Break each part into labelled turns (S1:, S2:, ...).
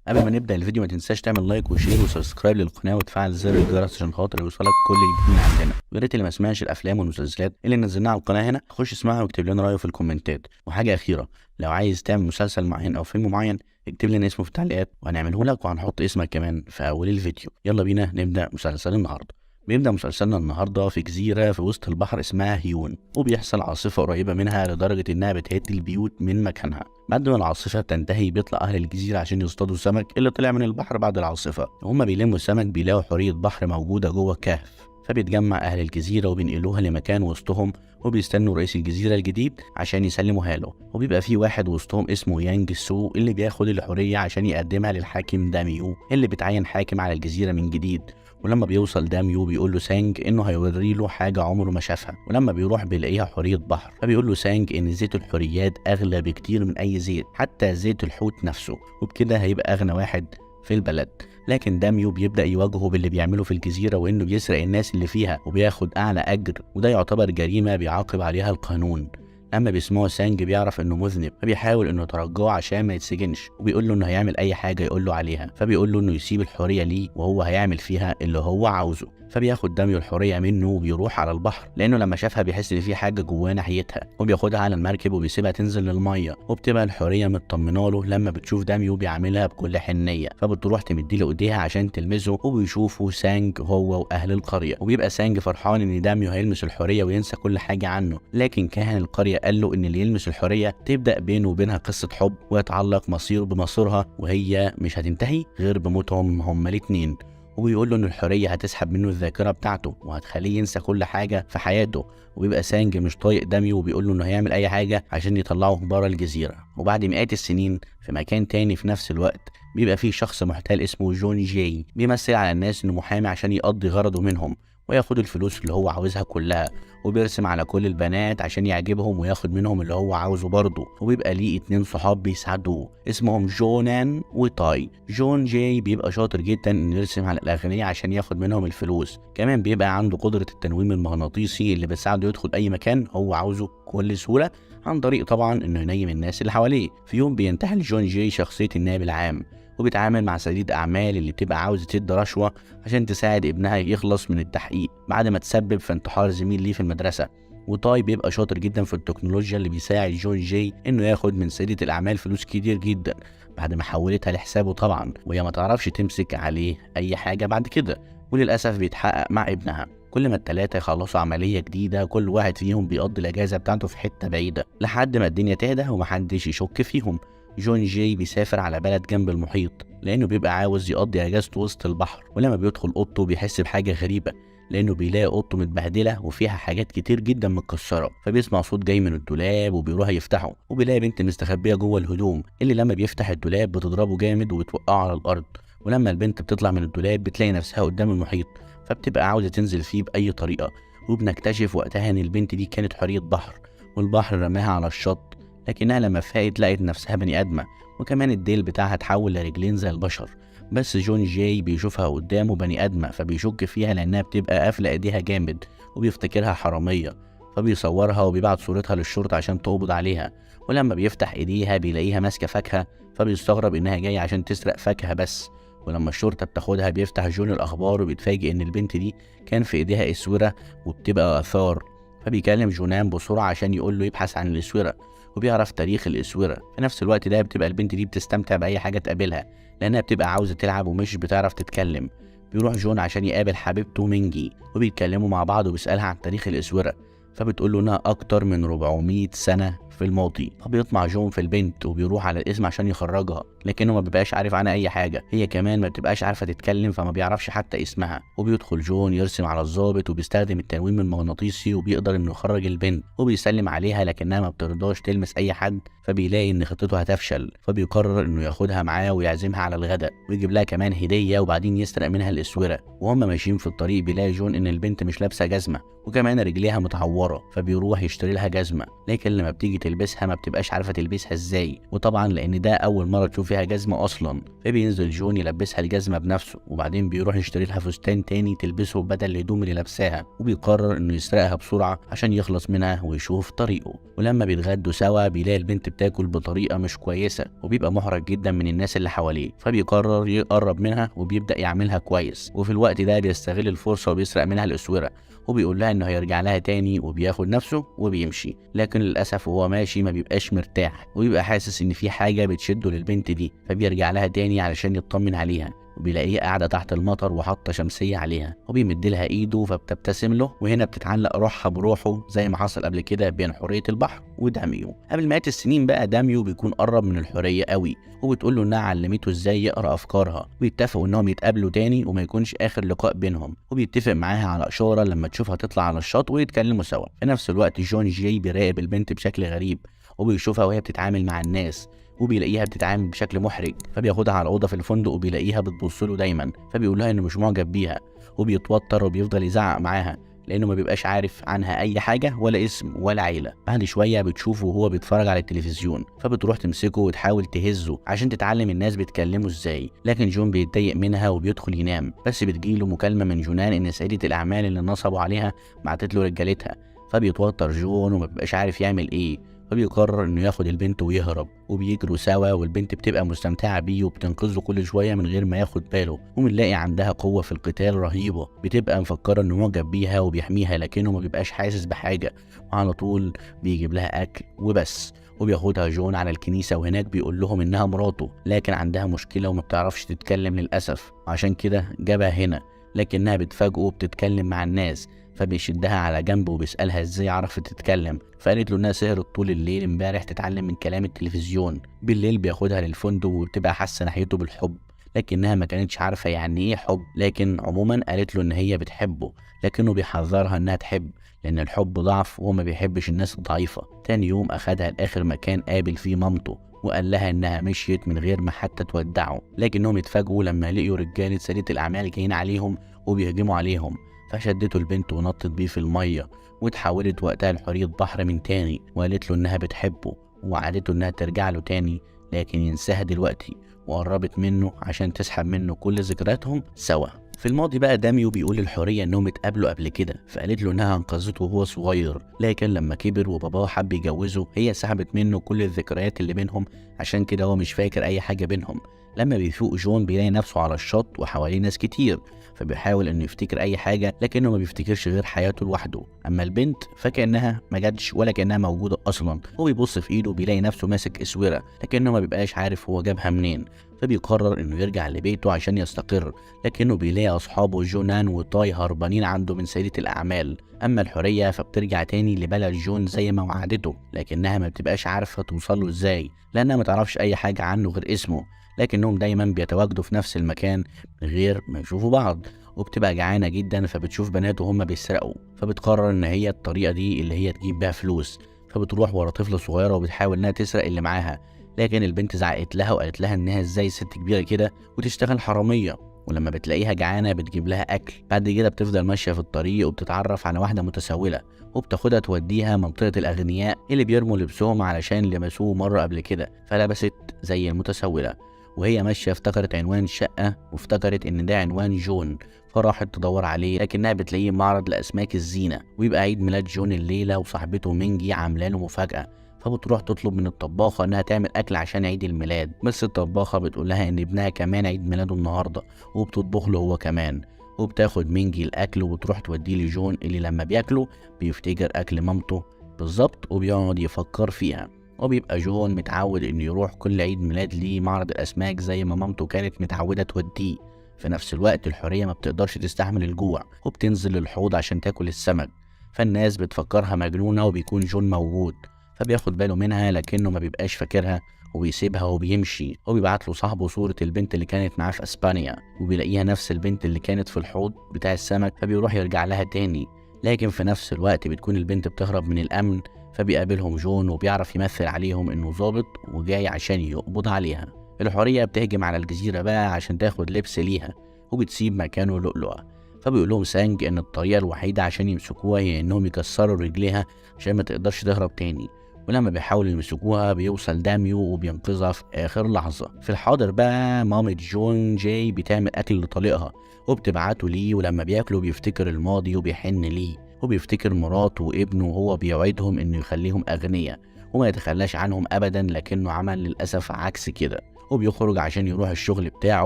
S1: قبل ما نبدا الفيديو ما تنساش تعمل لايك وشير وسبسكرايب للقناه وتفعل زر الجرس عشان خاطر يوصلك كل جديد من عندنا. ويا ريت اللي ما سمعش الافلام والمسلسلات اللي نزلناها على القناه هنا خش اسمعها واكتب لنا رايه في الكومنتات. وحاجه اخيره، لو عايز تعمل مسلسل معين او فيلم معين اكتب لنا اسمه في التعليقات وهنعمله لك وهنحط اسمك كمان في اول الفيديو. يلا بينا نبدا مسلسل النهارده. بيبدأ مسلسلنا النهارده في جزيرة في وسط البحر اسمها هيون، وبيحصل عاصفة قريبة منها لدرجة إنها بتهد البيوت من مكانها. بعد ما العاصفة بتنتهي بيطلع أهل الجزيرة عشان يصطادوا السمك اللي طلع من البحر بعد العاصفة، وهم بيلموا السمك بيلاقوا حورية بحر موجودة جوه الكهف، فبيتجمع أهل الجزيرة وبينقلوها لمكان وسطهم وبيستنوا رئيس الجزيرة الجديد عشان يسلموها له. وبيبقى في واحد وسطهم اسمه يانج سو اللي بياخد الحورية عشان يقدمها للحاكم داميو اللي بيتعين حاكم على الجزيرة من جديد. ولما بيوصل داميو بيقول له سانج انه هيوري له حاجه عمره ما شافها، ولما بيروح بيلاقيها حوريه بحر، فبيقول له سانج ان زيت الحوريات اغلى بكتير من اي زيت، حتى زيت الحوت نفسه، وبكده هيبقى اغنى واحد في البلد. لكن داميو بيبدأ يواجهه باللي بيعمله في الجزيرة وإنه بيسرق الناس اللي فيها وبياخد أعلى أجر، وده يعتبر جريمة بيعاقب عليها القانون. لما بيسمعه سانج بيعرف انه مذنب، فبيحاول انه يترجاه عشان ما يتسجنش، وبيقول له انه هيعمل اي حاجه يقول له عليها، فبيقول له انه يسيب الحوريه ليه وهو هيعمل فيها اللي هو عاوزه. فبياخد داميو الحوريه منه وبيروح على البحر، لانه لما شافها بيحس ان في حاجه جواه ناحيتها، وبياخدها على المركب وبيسيبها تنزل للميه، وبتبقى الحوريه مطمنه له لما بتشوف داميو بيعملها بكل حنيه، فبتروح تمديله ايديها عشان تلمسه، وبيشوفوا سانج هو واهل القريه، وبيبقى سانج فرحان ان داميو هيلمس الحوريه وينسى كل حاجه عنه. لكن كاهن القريه قال له ان اللي يلمس الحوريه تبدا بينه وبينها قصه حب ويتعلق مصيره بمصيرها، وهي مش هتنتهي غير بموتهم هما الاتنين. وبيقول له ان الحوريه هتسحب منه الذاكره بتاعته وهتخليه ينسى كل حاجه في حياته. وبيبقى سانج مش طايق داميو وبيقول له انه هيعمل اي حاجه عشان يطلعه بره الجزيره. وبعد مئات السنين في مكان تاني في نفس الوقت بيبقى فيه شخص محتال اسمه جون جاي، بيمثل على الناس انه محامي عشان يقضي غرضه منهم وياخد الفلوس اللي هو عاوزها كلها، وبيرسم على كل البنات عشان يعجبهم وياخد منهم اللي هو عاوزه برضه. وبيبقى ليه 2 صحاب بيساعدوه اسمهم جونان وتاي. جون جاي بيبقى شاطر جدا انه يرسم على الاغنياء عشان ياخد منهم الفلوس، كمان بيبقى عنده قدرة التنويم المغناطيسي اللي بتساعده يدخل اي مكان هو عاوزه بكل سهولة، عن طريق طبعا انه ينيم الناس اللي حواليه. في يوم بينتحل جون جاي شخصية النائب العام، وبيتعامل مع سيدة أعمال اللي بتبقى عاوزة تدي رشوة عشان تساعد ابنها يخلص من التحقيق بعد ما تسبب في انتحار زميل ليه في المدرسة. وتاي بيبقى شاطر جدا في التكنولوجيا اللي بيساعد جون جاي انه ياخد من سيدة الأعمال فلوس كتير جدا بعد ما حولتها لحسابه طبعا، وهي ما تعرفش تمسك عليه أي حاجة بعد كده. وللأسف بيتحقق مع ابنها. كل ما التلاتة يخلصوا عملية جديدة كل واحد فيهم بيقضي الأجازة بتاعته في حتة بعيدة لحد ما الدنيا تهدى ومحدش يشك فيهم. جون جاي بيسافر على بلد جنب المحيط لأنه بيبقى عاوز يقضي أجازته وسط البحر، ولما بيدخل أوضته بيحس بحاجة غريبة لأنه بيلاقي أوضته متبهدلة وفيها حاجات كتير جدا متكسرة، فبيسمع صوت جاي من الدولاب وبيروح يفتحه وبيلاقي بنت مستخبية جوه الهدوم اللي لما بيفتح الدولاب بتضربه جامد وبتوقعه على الأرض. ولما البنت بتطلع من الدولاب بتلاقي نفسها قدام المحيط، فبتبقى عاوزة تنزل فيه بأي طريقة. وبنكتشف وقتها إن البنت دي كانت حورية بحر والبحر رماها على الشط، لكنها لما فاقت لقت نفسها بني آدمة، وكمان الديل بتاعها اتحول لرجلين زي البشر. بس جون جاي بيشوفها قدامه بني آدمة فبيشك فيها لأنها بتبقى قافلة إيديها جامد وبيفتكرها حرامية، فبيصورها وبيبعت صورتها للشرطة عشان تقبض عليها. ولما بيفتح إيديها بيلاقيها ماسكة فاكهة، فبيستغرب إنها جاية عشان تسرق فاكهة بس. ولما الشرطة بتاخدها بيفتح جون الأخبار وبيتفاجئ إن البنت دي كان في إيديها إسورة وبتبقى آثار، فبيكلم جونان بسرعة عشان يقول له يبحث عن الإسورة وبيعرف تاريخ الإسورة. في نفس الوقت ده بتبقى البنت دي بتستمتع بأي حاجة تقابلها لأنها بتبقى عاوزة تلعب ومش بتعرف تتكلم. بيروح جون عشان يقابل حبيبته مينجي وبيتكلموا مع بعض وبيسألها عن تاريخ الإسورة، فبتقول له انها اكتر من 400 سنة في الماضي. فبيطمع جون في البنت وبيروح على الاسم عشان يخرجها، لكنه ما بيبقاش عارف عنها اي حاجة، هي كمان ما بتبقاش عارفة تتكلم فما بيعرفش حتى اسمها. وبيدخل جون يرسم على الضابط وبيستخدم التنويم المغناطيسي وبيقدر انه يخرج البنت، وبيسلم عليها لكنها ما بترضاش تلمس اي حد، فبيلاقي ان خطته هتفشل، فبيقرر انه ياخدها معاه ويعزمها على الغداء ويجيب لها كمان هدية وبعدين يسرق منها الاسورة. وهم ماشيين في الطريق بيلاقي جون ان البنت مش لابسة جزمة وكمان رجليها متعورة، فبيروح يشتري لها جزمة، لكن لما بتيجي تلبسها ما بتبقاش عارفه تلبسها ازاي، وطبعا لان ده اول مره تشوف فيها جزمه اصلا، فبينزل جون يلبسها الجزمه بنفسه، وبعدين بيروح يشتري لها فستان تاني تلبسه بدل الهدوم اللي لابساها، وبيقرر انه يسرقها بسرعه عشان يخلص منها ويشوف طريقه. ولما بيتغدوا سوا بيلاقي البنت بتاكل بطريقه مش كويسه، وبيبقى محرج جدا من الناس اللي حواليه، فبيقرر يقرب منها وبيبدا يعملها كويس. وفي الوقت ده بيستغل الفرصه وبيسرق منها الاسوره، وبيقول لها انه هيرجع لها تاني، وبياخد نفسه وبيمشي. لكن للاسف وهو ماشي ما بيبقاش مرتاح، وبيبقى حاسس ان في حاجه بتشده للبنت دي، فبيرجع لها تاني علشان يطمن عليها، وبيلاقيها قاعده تحت المطر وحاطه شمسيه عليها، وبيمد لها ايده فبتبتسم له، وهنا بتتعلق روحها بروحه زي ما حصل قبل كده بين حوريه البحر وداميو. قبل مئات السنين بقى داميو بيكون قرب من الحوريه قوي، وبتقول له انها علمته ازاي يقرا افكارها، ويتفقوا انهم يتقابلوا تاني وما يكونش اخر لقاء بينهم، وبيتفق معاها على اشاره لما تشوفها تطلع على الشط ويتكلموا سوا. في نفس الوقت جون جاي بيراقب البنت بشكل غريب، وبيشوفها وهي بتتعامل مع الناس، وبيلاقيها بتتعامل بشكل محرج، فبياخدها على الاوضه في الفندق وبيلاقيها بتبص له دايما، فبيقول لها انه مش معجب بيها، وبيتوتر وبيفضل يزعق معاها لانه ما بيبقاش عارف عنها اي حاجه ولا اسم ولا عيله. بعد شويه بتشوفه وهو بيتفرج على التلفزيون، فبتروح تمسكه وتحاول تهزه عشان تتعلم الناس بيتكلموا ازاي، لكن جون بيتضايق منها وبيدخل ينام. بس بتجيله مكالمه من جونان ان سيده الاعمال اللي نصبوا عليها بعتت له رجالتها، فبيتوتر جون وما بيبقاش عارف يعمل ايه، فبيقرر انه ياخد البنت ويهرب، وبيجروا سوا، والبنت بتبقى مستمتعه بيه وبتنقذه كل شويه من غير ما ياخد باله، وبنلاقي عندها قوه في القتال رهيبه، بتبقى مفكره انه معجب بيها وبيحميها لكنه ما بيبقاش حاسس بحاجه، وعلى طول بيجيب لها اكل وبس. وبياخدها جون على الكنيسه، وهناك بيقول لهم انها مراته لكن عندها مشكله وما بتعرفش تتكلم للاسف، وعشان كده جابها هنا، لكنها بتفاجئه وبتتكلم مع الناس، فبيشدها على جنب وبيسألها ازاي عرفت تتكلم، فقالت له انها سهرت طول الليل امبارح تتعلم من كلام التلفزيون. بالليل بياخدها للفندق وبتبقى حاسه ناحيته بالحب، لكنها ما كانتش عارفه يعني ايه حب، لكن عموما قالت له ان هي بتحبه، لكنه بيحذرها انها تحب لان الحب ضعف وهو ما بيحبش الناس الضعيفه. تاني يوم اخدها لاخر مكان قابل فيه مامته، وقال لها انها مشيت من غير ما حتى تودعه، لكنهم اتفاجئوا لما لقيوا رجاله سيدة الاعمال جايين عليهم وبيهجموا عليهم، فشدته البنت ونطت بيه في الميه، واتحولت وقتها لحورية بحر من تاني، وقالت له انها بتحبه ووعدته انها ترجع له تاني لكن ينساها دلوقتي، وقربت منه عشان تسحب منه كل ذكرياتهم سوا. في الماضي بقى داميو بيقول للحورية انهم اتقابلوا قبل كده، فقالت له انها انقذته وهو صغير، لكن لما كبر وباباه حب يجوزه هي سحبت منه كل الذكريات اللي بينهم، عشان كده هو مش فاكر اي حاجة بينهم. لما بيفوق جون بيلاقي نفسه على الشط وحواليه ناس كتير، فبيحاول انه يفتكر اي حاجه لكنه ما بيفتكرش غير حياته لوحده. اما البنت فكانها ما جاتش ولا كانها موجوده اصلا. هو بيبص في ايده بيلاقي نفسه ماسك اسوره لكنه ما بيبقاش عارف هو جابها منين، فبيقرر انه يرجع لبيته عشان يستقر، لكنه بيلاقي اصحابه جونان وتاي هربانين عنده من سيدة الاعمال. اما الحوريه فبترجع تاني لبلد جون زي ما وعدته، لكنها ما بتبقاش عارفه توصل له ازاي لانها ما تعرفش اي حاجه عنه غير اسمه، لكنهم دايما بيتواجدوا في نفس المكان من غير ما يشوفوا بعض. وبتبقى جعانه جدا فبتشوف بنات وهم بيسرقوا، فبتقرر ان هي الطريقه دي اللي هي تجيب بيها فلوس، فبتروح ورا طفله صغيره وبتحاول انها تسرق اللي معاها، لكن البنت زعقت لها وقالت لها انها ازاي ست كبيره كده وتشتغل حراميه. ولما بتلاقيها جعانه بتجيب لها اكل. بعد كده بتفضل ماشيه في الطريق وبتتعرف على واحده متسوله، وبتاخدها توديها منطقه الاغنياء اللي بيرموا لبسهم علشان لبسوه مره قبل كده، فلبست زي المتسوله. وهي ماشيه افتكرت عنوان الشقه وافتكرت ان ده عنوان جون، فراحت تدور عليه لكنها بتلاقيه معرض لاسماك الزينه، ويبقى عيد ميلاد جون الليله وصاحبته مينجي عامله له مفاجاه، فبتروح تطلب من الطباخه انها تعمل اكل عشان عيد الميلاد، بس الطباخه بتقول لها ان ابنها كمان عيد ميلاده النهارده وبتطبخ له هو كمان. وبتاخد مينجي الاكل وبتروح توديه لجون اللي لما بياكله بيفتكر اكل مامته بالظبط وبيقعد يفكر فيها. وبيبقى جون متعود انه يروح كل عيد ميلاد ليه معرض الاسماك زي ما مامته كانت متعوده توديه. في نفس الوقت الحوريه ما بتقدرش تستحمل الجوع وبتنزل للحوض عشان تاكل السمك، فالناس بتفكرها مجنونه وبيكون جون موجود، فبياخد باله منها لكنه ما بيبقاش فاكرها وبيسيبها وبيمشي. وبيبعت له صاحبه صورة البنت اللي كانت معاه في اسبانيا، وبيلاقيها نفس البنت اللي كانت في الحوض بتاع السمك، فبيروح يرجع لها تاني، لكن في نفس الوقت بتكون البنت بتهرب من الامن، فبيقابلهم جون وبيعرف يمثل عليهم انه ظابط وجاي عشان يقبض عليها. الحورية بتهجم على الجزيرة بقى عشان تاخد لبس ليها، وبتسيب مكانه لؤلؤة، فبيقول لهم سانج ان الطريقة الوحيدة عشان يمسكوها هي انهم يكسروا رجليها عشان ما تقدرش تهرب تاني، ولما بيحاولوا يمسكوها بيوصل داميو وبينقذها في آخر لحظة. في الحاضر بقى مامة جون جاي بتعمل أكل لطليقها وبتبعته ليه، ولما بياكلوا بيفتكر الماضي وبيحن ليه، وبيفتكر مراته وابنه وهو بيوعدهم إنه يخليهم أغنياء وما يتخلاش عنهم أبدا، لكنه عمل للأسف عكس كده. وبيخرج عشان يروح الشغل بتاعه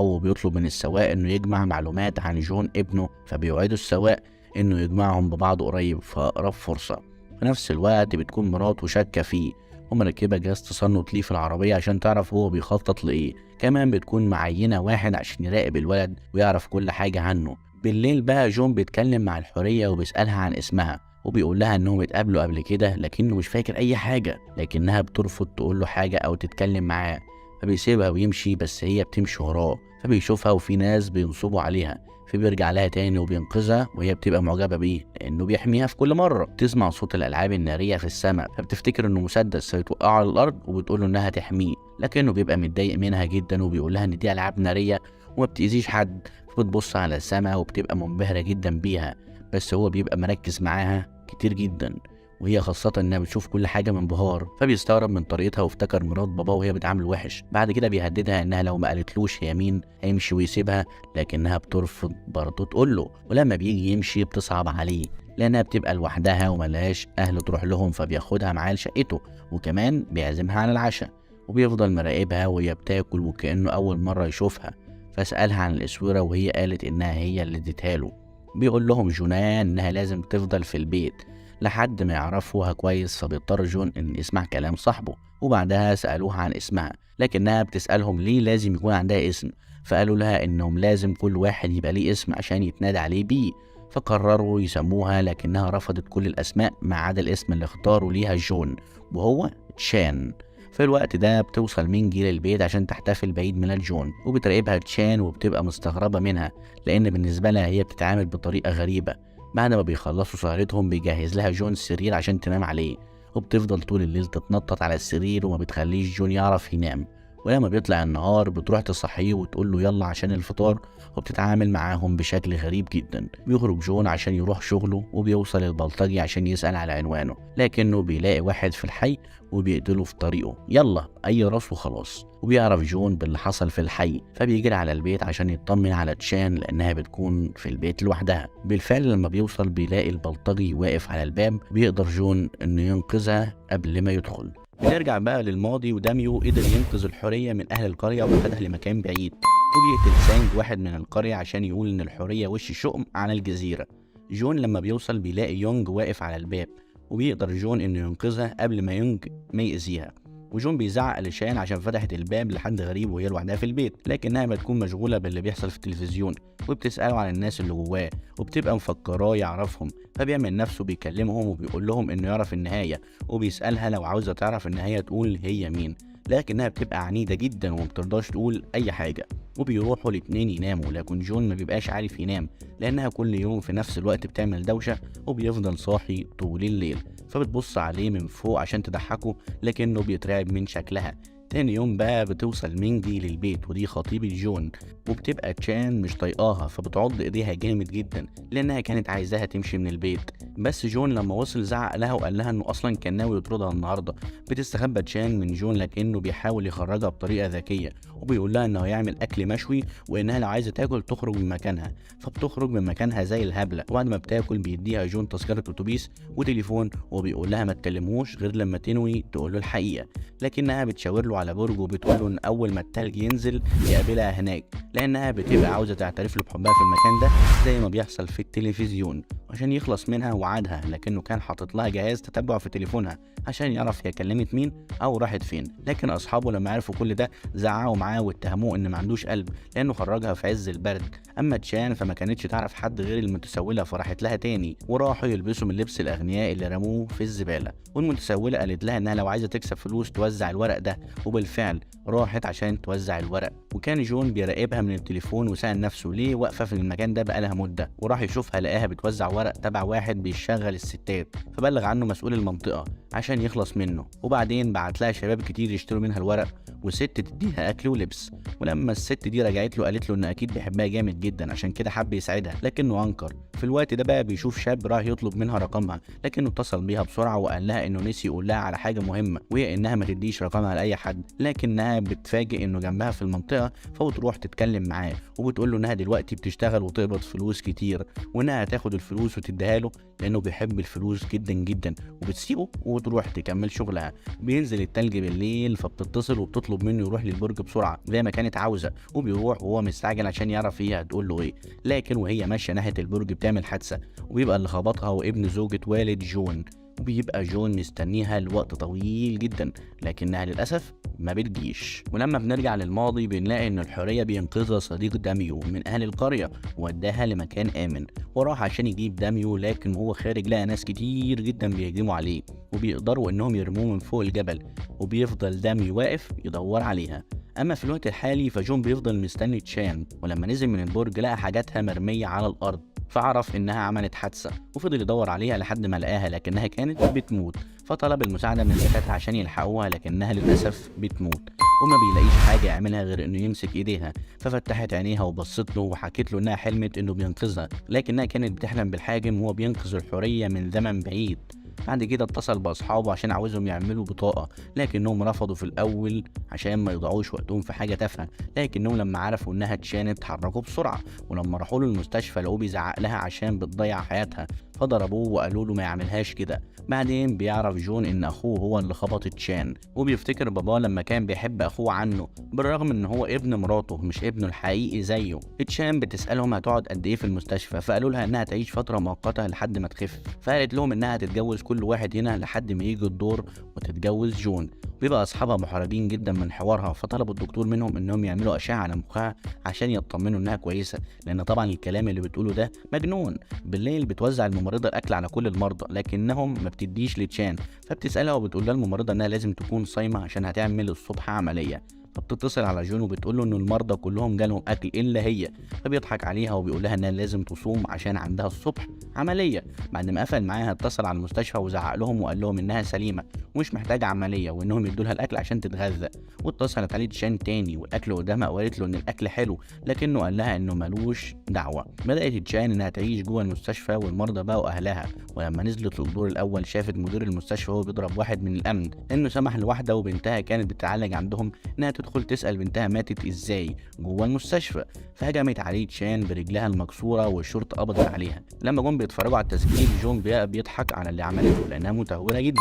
S1: وبيطلب من السواق إنه يجمع معلومات عن جون ابنه، فبيوعده السواق إنه يجمعهم ببعض قريب في أقرب فرصة. في نفس الوقت بتكون مراته شاكة فيه ومركبة جهاز تصنت ليه في العربية عشان تعرف هو بيخطط لإيه. كمان بتكون معينة واحد عشان يراقب الولد ويعرف كل حاجة عنه. بالليل بقى جون بيتكلم مع الحورية وبيسألها عن اسمها وبيقول لها انهم اتقابلوا قبل كده لكنه مش فاكر اي حاجة، لكنها بترفض تقول له حاجة او تتكلم معاه، فبيسيبها ويمشي، بس هي بتمشي وراه. فبيشوفها وفي ناس بينصبوا عليها، فبيرجع لها تاني وبينقذها، وهي بتبقى معجبة بيه لأنه بيحميها في كل مرة. بتسمع صوت الألعاب النارية في السماء فبتفتكر إنه مسدس هيتوقعه على الأرض وبتقوله إنها تحميه، لكنه بيبقى متضايق منها جدا وبيقول لها إن دي ألعاب نارية وما بتأذيش حد. فبتبص على السماء وبتبقى منبهرة جدا بيها، بس هو بيبقى مركز معاها كتير جدا، وهي خاصة انها بتشوف كل حاجة بانبهار، فبيستغرب من طريقتها وافتكر مرات بابا وهي بتعامل وحش. بعد كده بيهددها انها لو ما قالتلوش هي مين هيمشي ويسيبها، لكنها بترفض برضه تقوله. ولما بيجي يمشي بتصعب عليه لانها بتبقى لوحدها وملهاش اهل تروح لهم، فبياخدها معاه لشقته وكمان بيعزمها على العشاء، وبيفضل مراقبها وهي بتاكل وكأنه اول مرة يشوفها. فسألها عن الاسورة وهي قالت انها هي اللي اديتها له. بيقول لهم جونان انها لازم تفضل في البيت لحد ما يعرفوها كويس، فبيضطر جون ان يسمع كلام صاحبه. وبعدها سألوها عن اسمها، لكنها بتسألهم ليه لازم يكون عندها اسم، فقالوا لها انهم لازم كل واحد يبقى ليه اسم عشان يتنادى عليه بيه. فقرروا يسموها، لكنها رفضت كل الاسماء ما عدا الاسم اللي اختاروا ليها جون وهو تشان. في الوقت ده بتوصل مينجي للبيت عشان تحتفل بعيد ميلاد جون، وبتراقبها تشان وبتبقى مستغربة منها لأن بالنسبة لها هي بتتعامل بطريقة غريبة. بعد ما بيخلصوا سهرتهم بيجهز لها جون السرير عشان تنام عليه، وبتفضل طول الليل تتنطط على السرير وما بتخليش جون يعرف ينام. ولما بيطلع النهار بتروح تصحيه وتقول له يلا عشان الفطار، وبتتعامل معاهم بشكل غريب جدا. بيخرج جون عشان يروح شغله وبيوصل البلطجي عشان يسأل على عنوانه، لكنه بيلاقي واحد في الحي وبيقتله في طريقه، يلا اي راس وخلاص. وبيعرف جون باللي حصل في الحي فبيجري على البيت عشان يطمن على تشان لانها بتكون في البيت لوحدها. بالفعل لما بيوصل بيلاقي البلطجي واقف على الباب، بيقدر جون انه ينقذها قبل ما يدخل. بنرجع بقى للماضي، وداميو قدر ينقذ الحورية من أهل القرية وخدها لمكان بعيد، وبيقتل سانج واحد من القرية عشان يقول إن الحورية وش شؤم على الجزيرة. جون لما بيوصل بيلاقي يونج واقف على الباب، وبيقدر جون إنه ينقذها قبل ما يونج ما يأذيها. وجون بيزعق لشان عشان فتحت الباب لحد غريب وهي لوحدها في البيت، لكنها بتكون مشغولة باللي بيحصل في التلفزيون وبتسأله عن الناس اللي جواه وبتبقى مفكراه يعرفهم، فبيعمل نفسه بيكلمهم وبيقول لهم انه يعرف النهاية، وبيسألها لو عاوزة تعرف النهاية تقول هي مين، لكنها بتبقى عنيدة جدا ومبترضاش تقول أي حاجة. وبيروحوا الاتنين يناموا، لكن جون ما بيبقاش عارف ينام لأنها كل يوم في نفس الوقت بتعمل دوشة وبيفضل صاحي طول الليل. فبتبص عليه من فوق عشان تضحكه لكنه بيترعب من شكلها. تاني يوم بقى بتوصل مينجي للبيت ودي خطيبة جون، وبتبقى تشان مش طايقاها فبتعض ايديها جامد جدا لانها كانت عايزاها تمشي من البيت. بس جون لما وصل زعق لها وقال لها انه اصلا كان ناوي يطردها النهارده. بتستخبى تشان من جون لكنه بيحاول يخرجها بطريقه ذكيه، وبيقول لها انه هيعمل اكل مشوي وانها لو عايزه تاكل تخرج من مكانها، فبتخرج من مكانها زي الهبله. وبعد ما بتاكل بيديها جون تذكره اتوبيس وتليفون، وبيقول لها ما تكلموش غير لما تنوي تقول له الحقيقه، لكنها بتشاور له على برج وبتقول له ان اول ما التلج ينزل يقابلها هناك، لانها بتبقى عاوزه تعترف له بحبها في المكان ده زي ما بيحصل في التلفزيون عشان يخلص منها وعدها، لكنه كان حاطط لها جهاز تتبع في تليفونها عشان يعرف هي كلمت مين او راحت فين. لكن اصحابه لما عرفوا كل ده زعقوا معاه واتهموه ان ما عندوش قلب لانه خرجها في عز البرد. اما تشان فما كانتش تعرف حد غير المتسوله فراحت لها تاني، وراحوا يلبسوا من لبس الاغنياء اللي رموه في الزباله. والمتسوله قالت لها انها لو عايزه تكسب فلوس توزع الورق ده، وبالفعل راحت عشان توزع الورق. وكان جون بيراقبها من التليفون وسأل نفسه ليه واقفه في المكان ده بقالها مده، وراح يشوفها لقاها بتوزع ورق تبع واحد بيشغل الستات، فبلغ عنه مسؤول المنطقه. عشان يخلص منه. وبعدين بعت لها شباب كتير يشتروا منها الورق وست تديها اكل ولبس. ولما الست دي رجعت له قالت له ان اكيد بيحبها جامد جدا عشان كده حب يساعدها، لكنه انكر. في الوقت ده بقى بيشوف شاب راح يطلب منها رقمها، لكنه اتصل بيها بسرعه وقال لها انه نسي يقول لها على حاجه مهمه، وهي انها ما تديش رقمها لاي حد. لكنها بتفاجئ انه جنبها في المنطقه، فبتروح تتكلم معاه وبتقول له انها دلوقتي بتشتغل وتقبض فلوس كتير، وانها هتاخد الفلوس وتديها له لانه بيحب الفلوس جدا جدا، وبتسيبه وتروح تكمل شغلها. بينزل التلج بالليل، فبتتصل وبتطلب منه يروح للبرج بسرعه زي ما كانت عاوزه، وبيروح وهو مستعجل عشان يعرف هي هتقول له ايه. لكن وهي ماشيه ناحيه البرج بتعمل حادثه، وبيبقى اللي خبطها وابن زوجة والد جون. وبيبقى جون مستنيها لوقت طويل جدا، لكنها للأسف ما بتجيش. ولما بنرجع للماضي بنلاقي ان الحورية بينقذها صديق داميو من اهل القرية ووداها لمكان امن، وراح عشان يجيب داميو. لكن وهو خارج لقى ناس كتير جدا بيهجموا عليه وبيقدروا انهم يرموه من فوق الجبل، وبيفضل داميو واقف يدور عليها. اما في الوقت الحالي فجون بيفضل مستني تشان، ولما نزل من البرج لقى حاجاتها مرمية على الارض، فعرف انها عملت حادثه وفضل يدور عليها لحد ما لقاها، لكنها كانت بتموت. فطلب المساعده من الدكاتره عشان يلحقوها، لكنها للاسف بتموت وما بيلاقيش حاجه يعملها غير انه يمسك ايديها. ففتحت عينيها وبصت له وحكت له انها حلمت انه بينقذها، لكنها كانت بتحلم بالحاكم وهو بينقذ الحوريه من زمن بعيد. بعد كده اتصل باصحابه عشان عاوزهم يعملوا بطاقه، لكنهم رفضوا في الاول عشان ما يضيعوش وقتهم في حاجه تافهه. لكنهم لما عرفوا انها اتشانت اتحركوا بسرعه، ولما راحوا له المستشفى لقوه بيزعق لها عشان بتضيع حياتها، فضربوه وقالوا له ما يعملهاش كده. بعدين بيعرف جون ان اخوه هو اللي خبط تشان، وبيفتكر باباه لما كان بيحب اخوه عنه بالرغم ان هو ابن مراته مش ابنه الحقيقي زيه. تشان بتسالهم هتقعد قد ايه في المستشفى، فقالوا لها انها تعيش فتره مؤقته لحد ما تخف. فقالت لهم انها تتجوز كل واحد هنا لحد ما يجي الدور وتتجوز جون. بيبقى اصحابها محرجين جدا من حوارها، فطلبوا الدكتور منهم انهم يعملوا اشعه على مخها عشان يطمنوا انها كويسه، لان طبعا الكلام اللي بتقوله ده مجنون. بالليل بتوزع الممرضه الاكل على كل المرضى، لكنهم ما بتديش لتشان، فبتسالها وبتقول لها الممرضه انها لازم تكون صايمه عشان هتعمل الصبح عمليه. فبتتصل على جون وبتقول له ان المرضى كلهم جالهم اكل الا هي، فبيضحك عليها وبيقول لها انها لازم تصوم عشان عندها الصبح عمليه. بعد ما قفل معاها اتصل على المستشفى وزعق لهم وقال لهم انها سليمه ومش محتاجه عمليه، وانهم يدوا لها الاكل عشان تتغذى. واتصلت عليه تشان تاني والاكل قدامها وقالت له ان الاكل حلو، لكنه قال لها انه ملوش دعوه. بدات تشان انها تعيش جوه المستشفى والمرضى بقوا اهلها. ولما نزلت للدور الاول شافت مدير المستشفى وهو بيضرب واحد من الامن لانه سمح لواحده وبنتها كانت بتتعالج عندهم انها تدخل تسال بنتها ماتت ازاي جوه المستشفى. فهجمت عليه تشان برجلها المكسوره والشرطه قبضت عليها. لما جم بيتفرجوا على التسجيل جون بيضحك على اللي عملته لانها متهوره جدا.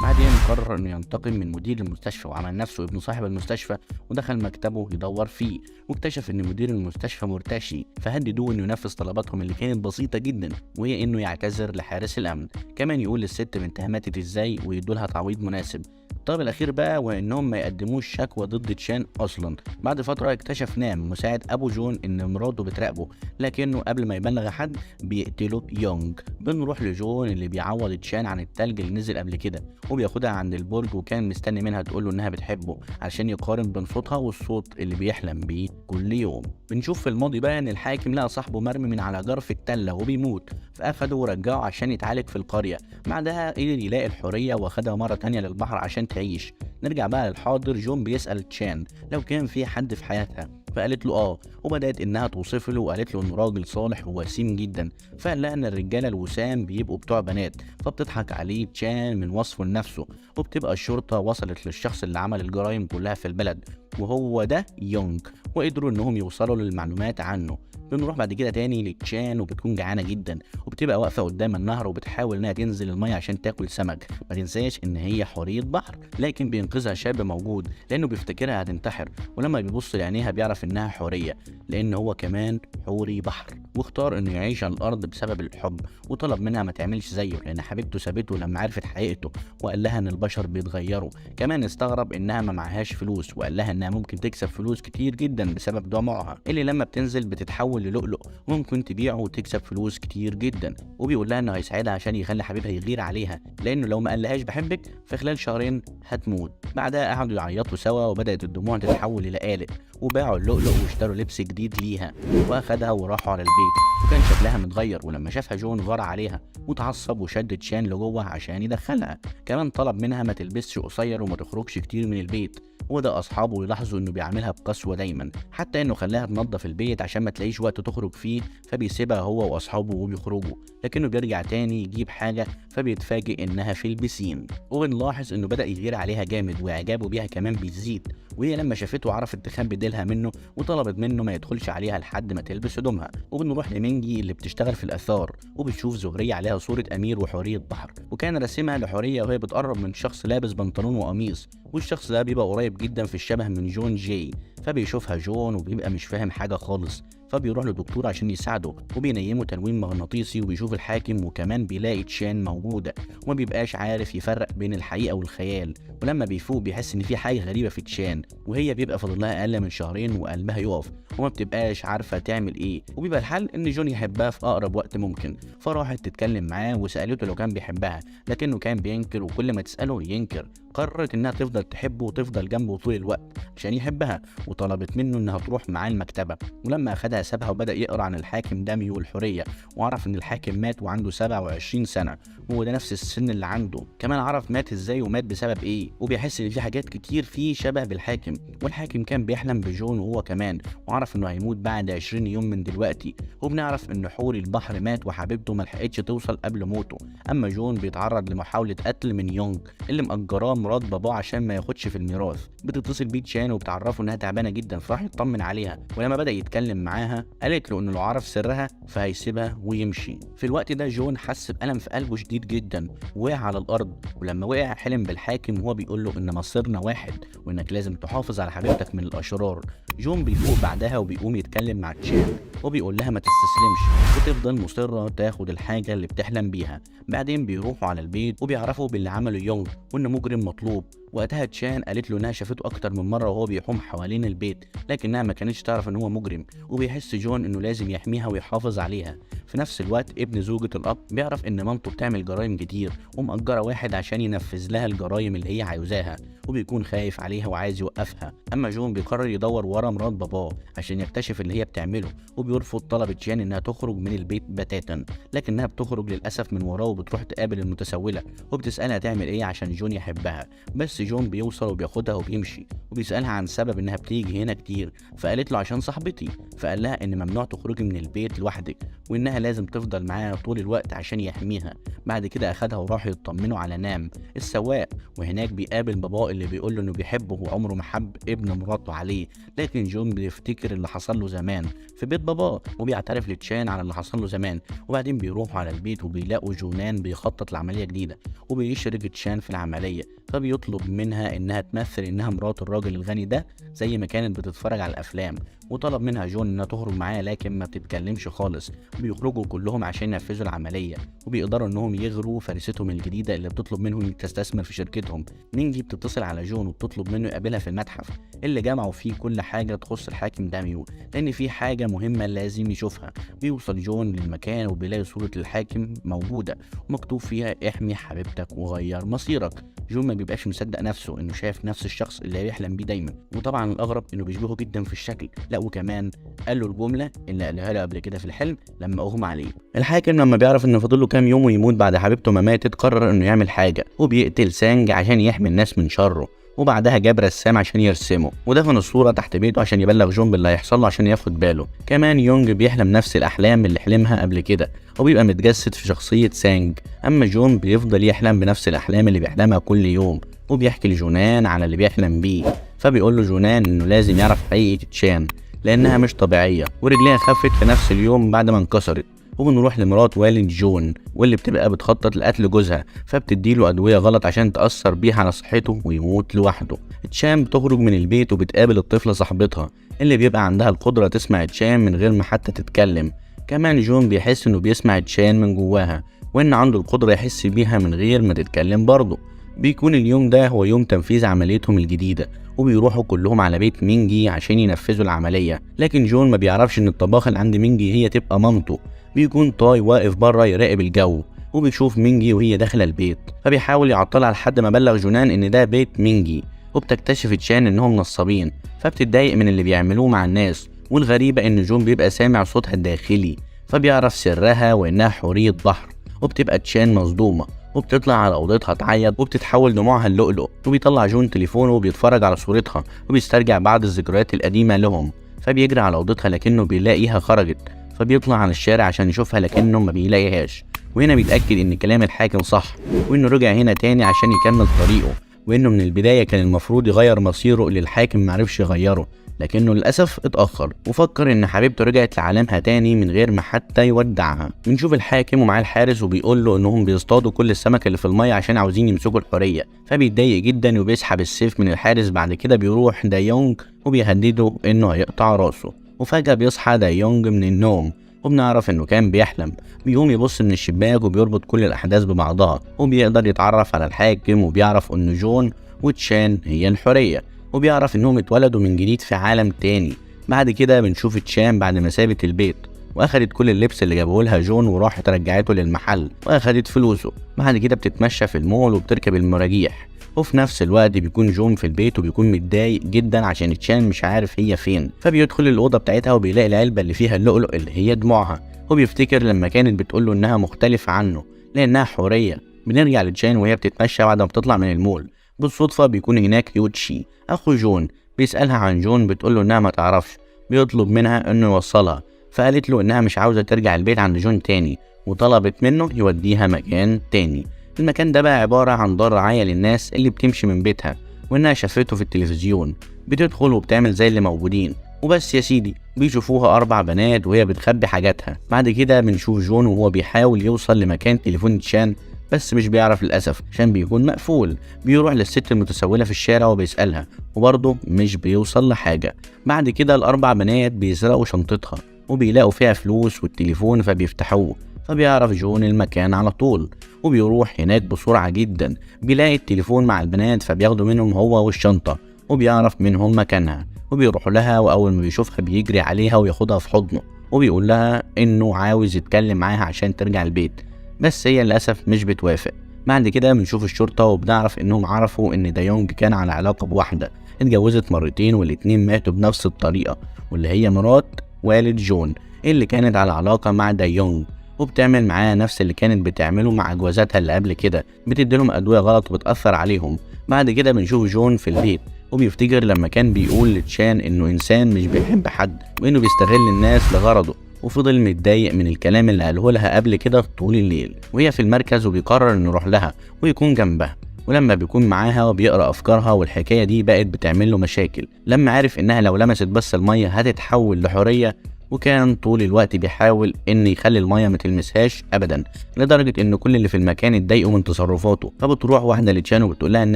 S1: بعدين قرر انه ينتقم من مدير المستشفى وعمل نفسه ابن صاحب المستشفى ودخل مكتبه يدور فيه، واكتشف ان مدير المستشفى مرتشي، فهددوه انه ينفذ طلباتهم اللي كانت بسيطه جدا، وهي انه يعتذر لحارس الامن، كمان يقول للست بنتها ماتت ازاي ويدوا لها تعويض مناسب. الطلب الاخير بقى وانهم ما يقدموش شكوى ضد تشان اصلا. بعد فتره اكتشف نام مساعد ابو جون ان مراته بتراقبه، لكنه قبل ما يبلغ حد بيقتله يونغ. بنروح لجون اللي بيعوض تشان عن التلج اللي نزل قبل كده، وبياخدها عند البرج وكان مستني منها تقول له انها بتحبه عشان يقارن بين صوتها والصوت اللي بيحلم بيه كل يوم. بنشوف في الماضي بقى ان الحاكم لقى صاحبه مرمي من على جرف التله وبيموت، فاخده ورجعه عشان يتعالج في القريه. بعدها قدر يلاقي الحوريه واخدها مره تانية للبحر عشان تعيش. نرجع بقى للحاضر، جون بيسال تشان لو كان في حد في حياتها، فقالت له اه، وبدات انها توصف له وقالت له انه راجل صالح ووسيم جدا، فقال لها ان الرجاله الوسام بيبقوا بتوع بنات. فبتضحك عليه تشان من وصفه لنفسه، وبتبقى الشرطه وصلت للشخص اللي عمل الجرائم كلها في البلد وهو ده يونغ، وقدروا انهم يوصلوا للمعلومات عنه. بنروح بعد كده تاني لتشان وبتكون جعانه جدا وبتبقى واقفه قدام النهر وبتحاول انها تنزل الميه عشان تاكل سمك. ما تنساش ان هي حوريه بحر، لكن بينقذها شاب موجود لانه بيفتكرها هتنتحر، ولما بيبص لعينيها بيعرف انها حوريه لان هو كمان حوري بحر، واختار انه يعيش على الارض بسبب الحب، وطلب منها ما تعملش زيه لان حبيبته سابته لما عرفت حقيقته، وقال لها ان البشر بيتغيروا. كمان استغرب انها ما معهاش فلوس، وقال لها انها ممكن تكسب فلوس كتير جدا بسبب دموعها اللي لما بتنزل بتتحول للؤلؤ وممكن تبيعه وتكسب فلوس كتير جدا. وبيقول لها انه هيساعدها عشان يخلي حبيبها يغير عليها لانه لو ما قالهاش بحبك في خلال شهرين هتموت. بعدها قعدوا يعيطوا سوا وبدات الدموع تتحول الى قالق، وباعوا اللؤلؤ واشتروا لبس جديد ليها واخدها وراحوا على البيت. وكان شكلها متغير، ولما شافها جون غار عليها وتعصب وشد تشان لجوه عشان يدخلها. كمان طلب منها ما تلبسش قصير وما تخرجش كتير من البيت، وده اصحابه يلاحظوا انه بيعملها بقسوه دايما، حتى انه خلاها تنظف البيت عشان ما تلاقيش وقت تخرج فيه، فبيسيبها هو واصحابه وبيخرجوا، لكنه بيرجع تاني يجيب حاجه فبيتفاجئ انها في البسين. وبنلاحظ انه بدا يغير عليها جامد واعجابه بيها كمان بيزيد، وهي لما شافته عرفت تخبي ديلها منه وطلبت منه ما يدخلش عليها لحد ما تلبس هدومها. وبنروح لمينجي اللي بتشتغل في الاثار، وبتشوف زهريه عليها صوره امير وحوريه بحر، وكان راسمها لحوريه وهي بتقرب من شخص لابس بنطلون وقميص، والشخص ده بيبقى قريب جدا في الشبه من جون جاي. فبيشوفها جون وبيبقى مش فاهم حاجه خالص، فبيروح لدكتور عشان يساعده وبينيمه تنويم مغناطيسي، وبيشوف الحاكم وكمان بيلاقي تشان موجوده وما بيبقاش عارف يفرق بين الحقيقه والخيال. ولما بيفوق بيحس ان في حاجه غريبه في تشان، وهي بيبقى فاضل لها اقل من شهرين وقلبها يقف وما بتبقاش عارفه تعمل ايه، وبيبقى الحل ان جون يحبها في اقرب وقت ممكن. فراحت تتكلم معاه وسالته لو كان بيحبها، لكنه كان بينكر وكل ما تساله ينكر. قررت انها تفضل تحبه وتفضل جنبه طول الوقت عشان يحبها، وطلبت منه انها تروح معاه المكتبه. ولما اخدها سابها وبدا يقرا عن الحاكم داميو والحوريه، وعرف ان الحاكم مات وعنده 27 سنه، وده نفس السن اللي عنده. كمان عرف مات ازاي ومات بسبب ايه، وبيحس ان في حاجات كتير فيه شبه بالحاكم. والحاكم كان بيحلم بجون وهو كمان، وعرف انه هيموت بعد 20 يوم من دلوقتي. وبنعرف ان حوري البحر مات وحبيبته ما لحقتش توصل قبل موته. اما جون بيتعرض لمحاوله قتل من يونغ اللي مأجراه مرات باباه عشان ما ياخدش في الميراث. بتتصل بيه تشان وبتعرفه انها تعبانه جدا، فراح يطمن عليها. ولما بدا يتكلم معاها قالت له انه لو عرف سرها فهيسيبها ويمشي. في الوقت ده جون حس بألم في قلبه شديد جدا ووقع على الارض، ولما وقع حلم بالحاكم وهو بيقول له ان مصيرنا واحد وانك لازم تحافظ على حبيبتك من الاشرار. جون بيفوق بعدها وبيقوم يتكلم مع تشان وبيقول لها ما تستسلمش وتفضل مصره تاخد الحاجه اللي بتحلم بيها. بعدين بيروحوا على البيت وبيعرفوا باللي عمله يونغ وانه مجرم مطلوب. وقتها تشان قالت له انها شافته اكتر من مره وهو بيحوم حوالين البيت، لكنها ما كانتش تعرف ان هو مجرم. وبيحس جون انه لازم يحميها ويحافظ عليها. في نفس الوقت ابن زوجة الاب بيعرف ان مامته بتعمل جرائم كتير ومأجره واحد عشان ينفذ لها الجرائم اللي هي عاوزاها، وبيكون خايف عليها وعايز يوقفها. اما جون بيقرر يدور ورا مرات باباه عشان يكتشف اللي هي بتعمله، وبيرفض طلب تشان انها تخرج من البيت بتاتا، لكنها بتخرج للاسف من وراه وبتروح تقابل المتسوله وبتسالها تعمل ايه عشان جون يحبها. بس جون بيوصل وبياخدها وبيمشي، وبيسالها عن سبب انها بتيجي هنا كتير، فقالت له عشان صاحبتي. فقال لها ان ممنوع تخرجي من البيت لوحدك وانها لازم تفضل معاه طول الوقت عشان يحميها. بعد كده اخدها وراحوا يطمنوا على نام السواق، وهناك بيقابل باباه اللي بيقول له انه بيحبه وعمره ما حب ابن مراته عليه. لكن جون بيفتكر اللي حصل له زمان في بيت باباه وبيعترف لتشان على اللي حصل له زمان. وبعدين بيروحوا على البيت وبيلاقوا جونان بيخطط لعمليه جديده وبيشرك تشان في العمليه، فبيطلب منها انها تمثل انها مرات الراجل الغني ده زي ما كانت بتتفرج على الافلام. وطلب منها جون انها تخرج معاه لكن ما بتتكلمش خالص. بيخرجوا كلهم عشان ينفذوا العمليه، وبيقدروا انهم يغروا فارستهم الجديده اللي بتطلب منهم تستثمر في شركتهم. مينجي بتتصل على جون وبتطلب منه يقابلها في المتحف اللي جمعوا فيه كل حاجه تخص الحاكم داميو، لان في حاجه مهمه لازم يشوفها. بيوصل جون للمكان وبيلاقي صوره الحاكم موجوده ومكتوب فيها احمي حبيبتك وغير مصيرك. جون ما بيبقاش مصدق نفسه انه شايف نفس الشخص اللي بيحلم بيه دايما، وطبعا الاغرب انه بيشبهه جدا في الشكل. لا وكمان قال له الجمله اللي قالها له قبل كده في الحلم لما اغمى عليه. الحاكم لما بيعرف ان فاضل له كام يوم ويموت بعد حبيبته ما ماتت، قرر انه يعمل حاجه وبيقتل سانج عشان يحمي الناس من شره. وبعدها جاب رسام عشان يرسمه ودفن الصوره تحت بيته عشان يبلغ جون باللي هيحصل له عشان ياخد باله. كمان يونج بيحلم نفس الاحلام اللي حلمها قبل كده وبيبقى متجسد في شخصيه سانج. اما جون بيفضل يحلم بنفس الاحلام اللي بيحلمها كل يوم، وبيحكي لجونان على اللي بيحلم بيه. فبيقول له جونان انه لازم يعرف حقيقه تشان لانها مش طبيعيه، ورجليها خفت في نفس اليوم بعد ما انكسرت. وبنروح لمرات والد جون واللي بتبقى بتخطط لقتل جوزها، فبتديله ادويه غلط عشان تاثر بيها على صحته ويموت لوحده. تشان بتخرج من البيت وبتقابل الطفله صاحبتها اللي بيبقى عندها القدره تسمع تشان من غير ما حتى تتكلم. كمان جون بيحس انه بيسمع تشان من جواها وان عنده القدره يحس بيها من غير ما تتكلم برضه. بيكون اليوم ده هو يوم تنفيذ عمليتهم الجديده، وبيروحوا كلهم على بيت مينجي عشان ينفذوا العمليه. لكن جون ما بيعرفش ان الطباخه اللي عند مينجي هي تبقى مامته. بيكون تاي واقف بره يراقب الجو وبيشوف مينجي وهي داخله البيت، فبيحاول يعطلها لحد ما بلغ جونان ان ده بيت مينجي. وبتكتشف تشان انهم نصابين، فبتتضايق من اللي بيعملوه مع الناس. والغريبه ان جون بيبقى سامع صوتها الداخلي، فبيعرف سرها وإنها حورية بحر، وبتبقى تشان مصدومة وبتطلع على أوضتها تعيط وبتتحول دموعها اللؤلؤ. وبيطلع جون تليفونه وبيتفرج على صورتها وبيسترجع بعض الذكريات القديمة لهم. فبيجري على أوضتها لكنه بيلاقيها خرجت، فبيطلع على الشارع عشان يشوفها لكنه ما بيلاقيهاش. وهنا بيتأكد إن كلام الحاكم صح، وإنه رجع هنا تاني عشان يكمل طريقه، وإنه من البداية كان المفروض يغير مصيره اللي الحاكم معرفش يغيره، لكنه للأسف اتأخر وفكر إن حبيبته رجعت لعالمها تاني من غير ما حتى يودعها. بنشوف الحاكم ومعاه الحارس وبيقول له إنهم بيصطادوا كل السمك اللي في المية عشان عاوزين يمسكوا الحورية، فبيتضايق جدا وبيسحب السيف من الحارس. بعد كده بيروح دايونج وبيهدده إنه هيقطع راسه. وفجأة بيصحى دايونج من النوم وبنعرف إنه كان بيحلم. بيقوم يبص من الشباك وبيربط كل الأحداث ببعضها، وبيقدر يتعرف على الحاكم وبيعرف إن جون وتشان هي الحورية، وبيعرف إنهم اتولدوا من جديد في عالم تاني. بعد كده بنشوف تشان بعد ما سابت البيت واخدت كل اللبس اللي جابه لها جون وراحت رجعته للمحل واخدت فلوسه. بعد كده بتتمشى في المول وبتركب المراجيح، وفي نفس الوقت بيكون جون في البيت وبيكون متضايق جدا عشان تشان مش عارف هي فين. فبيدخل الأوضة بتاعتها وبيلاقي العلبة اللي فيها اللؤلؤ اللي هي دموعها، وبيفتكر لما كانت بتقوله إنها مختلفة عنه لأنها حورية. بنرجع لتشان وهي بتتمشى بعد ما بتطلع من المول. بالصدفة بيكون هناك يوتشي أخو جون، بيسألها عن جون، بتقوله إنها ما تعرفش. بيطلب منها إنه يوصلها، فقالت له إنها مش عاوزة ترجع البيت عند جون تاني، وطلبت منه يوديها مكان تاني. المكان ده بقى عبارة عن دار رعاية للناس اللي بتمشي من بيتها وإنها شافته في التلفزيون. بتدخل وبتعمل زي اللي موجودين وبس يا سيدي. بيشوفوها 4 بنات وهي بتخبي حاجاتها. بعد كده بنشوف جون وهو بيحاول يوصل لمكان تليفون تشان، بس مش بيعرف للأسف عشان بيكون مقفول. بيروح للست المتسولة في الشارع وبيسألها وبرضه مش بيوصل لحاجة. بعد كده ال4 بنات بيسرقوا شنطتها وبيلاقوا فيها فلوس والتليفون، فبيفتحوه. فبيعرف جون المكان على طول وبيروح هناك بسرعة جدا. بيلاقي التليفون مع البنات فبياخدوا منهم هو والشنطة، وبيعرف منهم مكانها وبيروح لها. وأول ما بيشوفها بيجري عليها وياخدها في حضنه وبيقول لها إنه عاوز يتكلم معاها عشان ترجع البيت، بس هي للأسف مش بتوافق. بعد كده بنشوف الشرطة وبنعرف إنهم عرفوا إن دايونج كان على علاقة بواحدة اتجوزت مرتين والاتنين ماتوا بنفس الطريقة، واللي هي مرات والد جون اللي كانت على علاقة مع دايونج، وبتعمل معاه نفس اللي كانت بتعمله مع جوازاتها اللي قبل كده، بتديلهم أدوية غلط وبتأثر عليهم. بعد كده بنشوف جون في البيت وبيفتكر لما كان بيقول لتشان إنه إنسان مش بيحب حد وإنه بيستغل الناس لغرضه، وفضل متضايق من الكلام اللي قاله لها قبل كده طول الليل. وهي في المركز وبيقرر إنه يروح لها ويكون جنبها، ولما بيكون معاها وبيقرأ أفكارها. والحكاية دي بقت بتعمل له مشاكل لما عرف إنها لو لمست بس المية هتتحول لحورية، وكان طول الوقت بيحاول إن يخلي المية ما تلمسهاش أبدا، لدرجة إن كل اللي في المكان اتضايقوا من تصرفاته. فبتروح واحدة لتشان وبتقول لها إن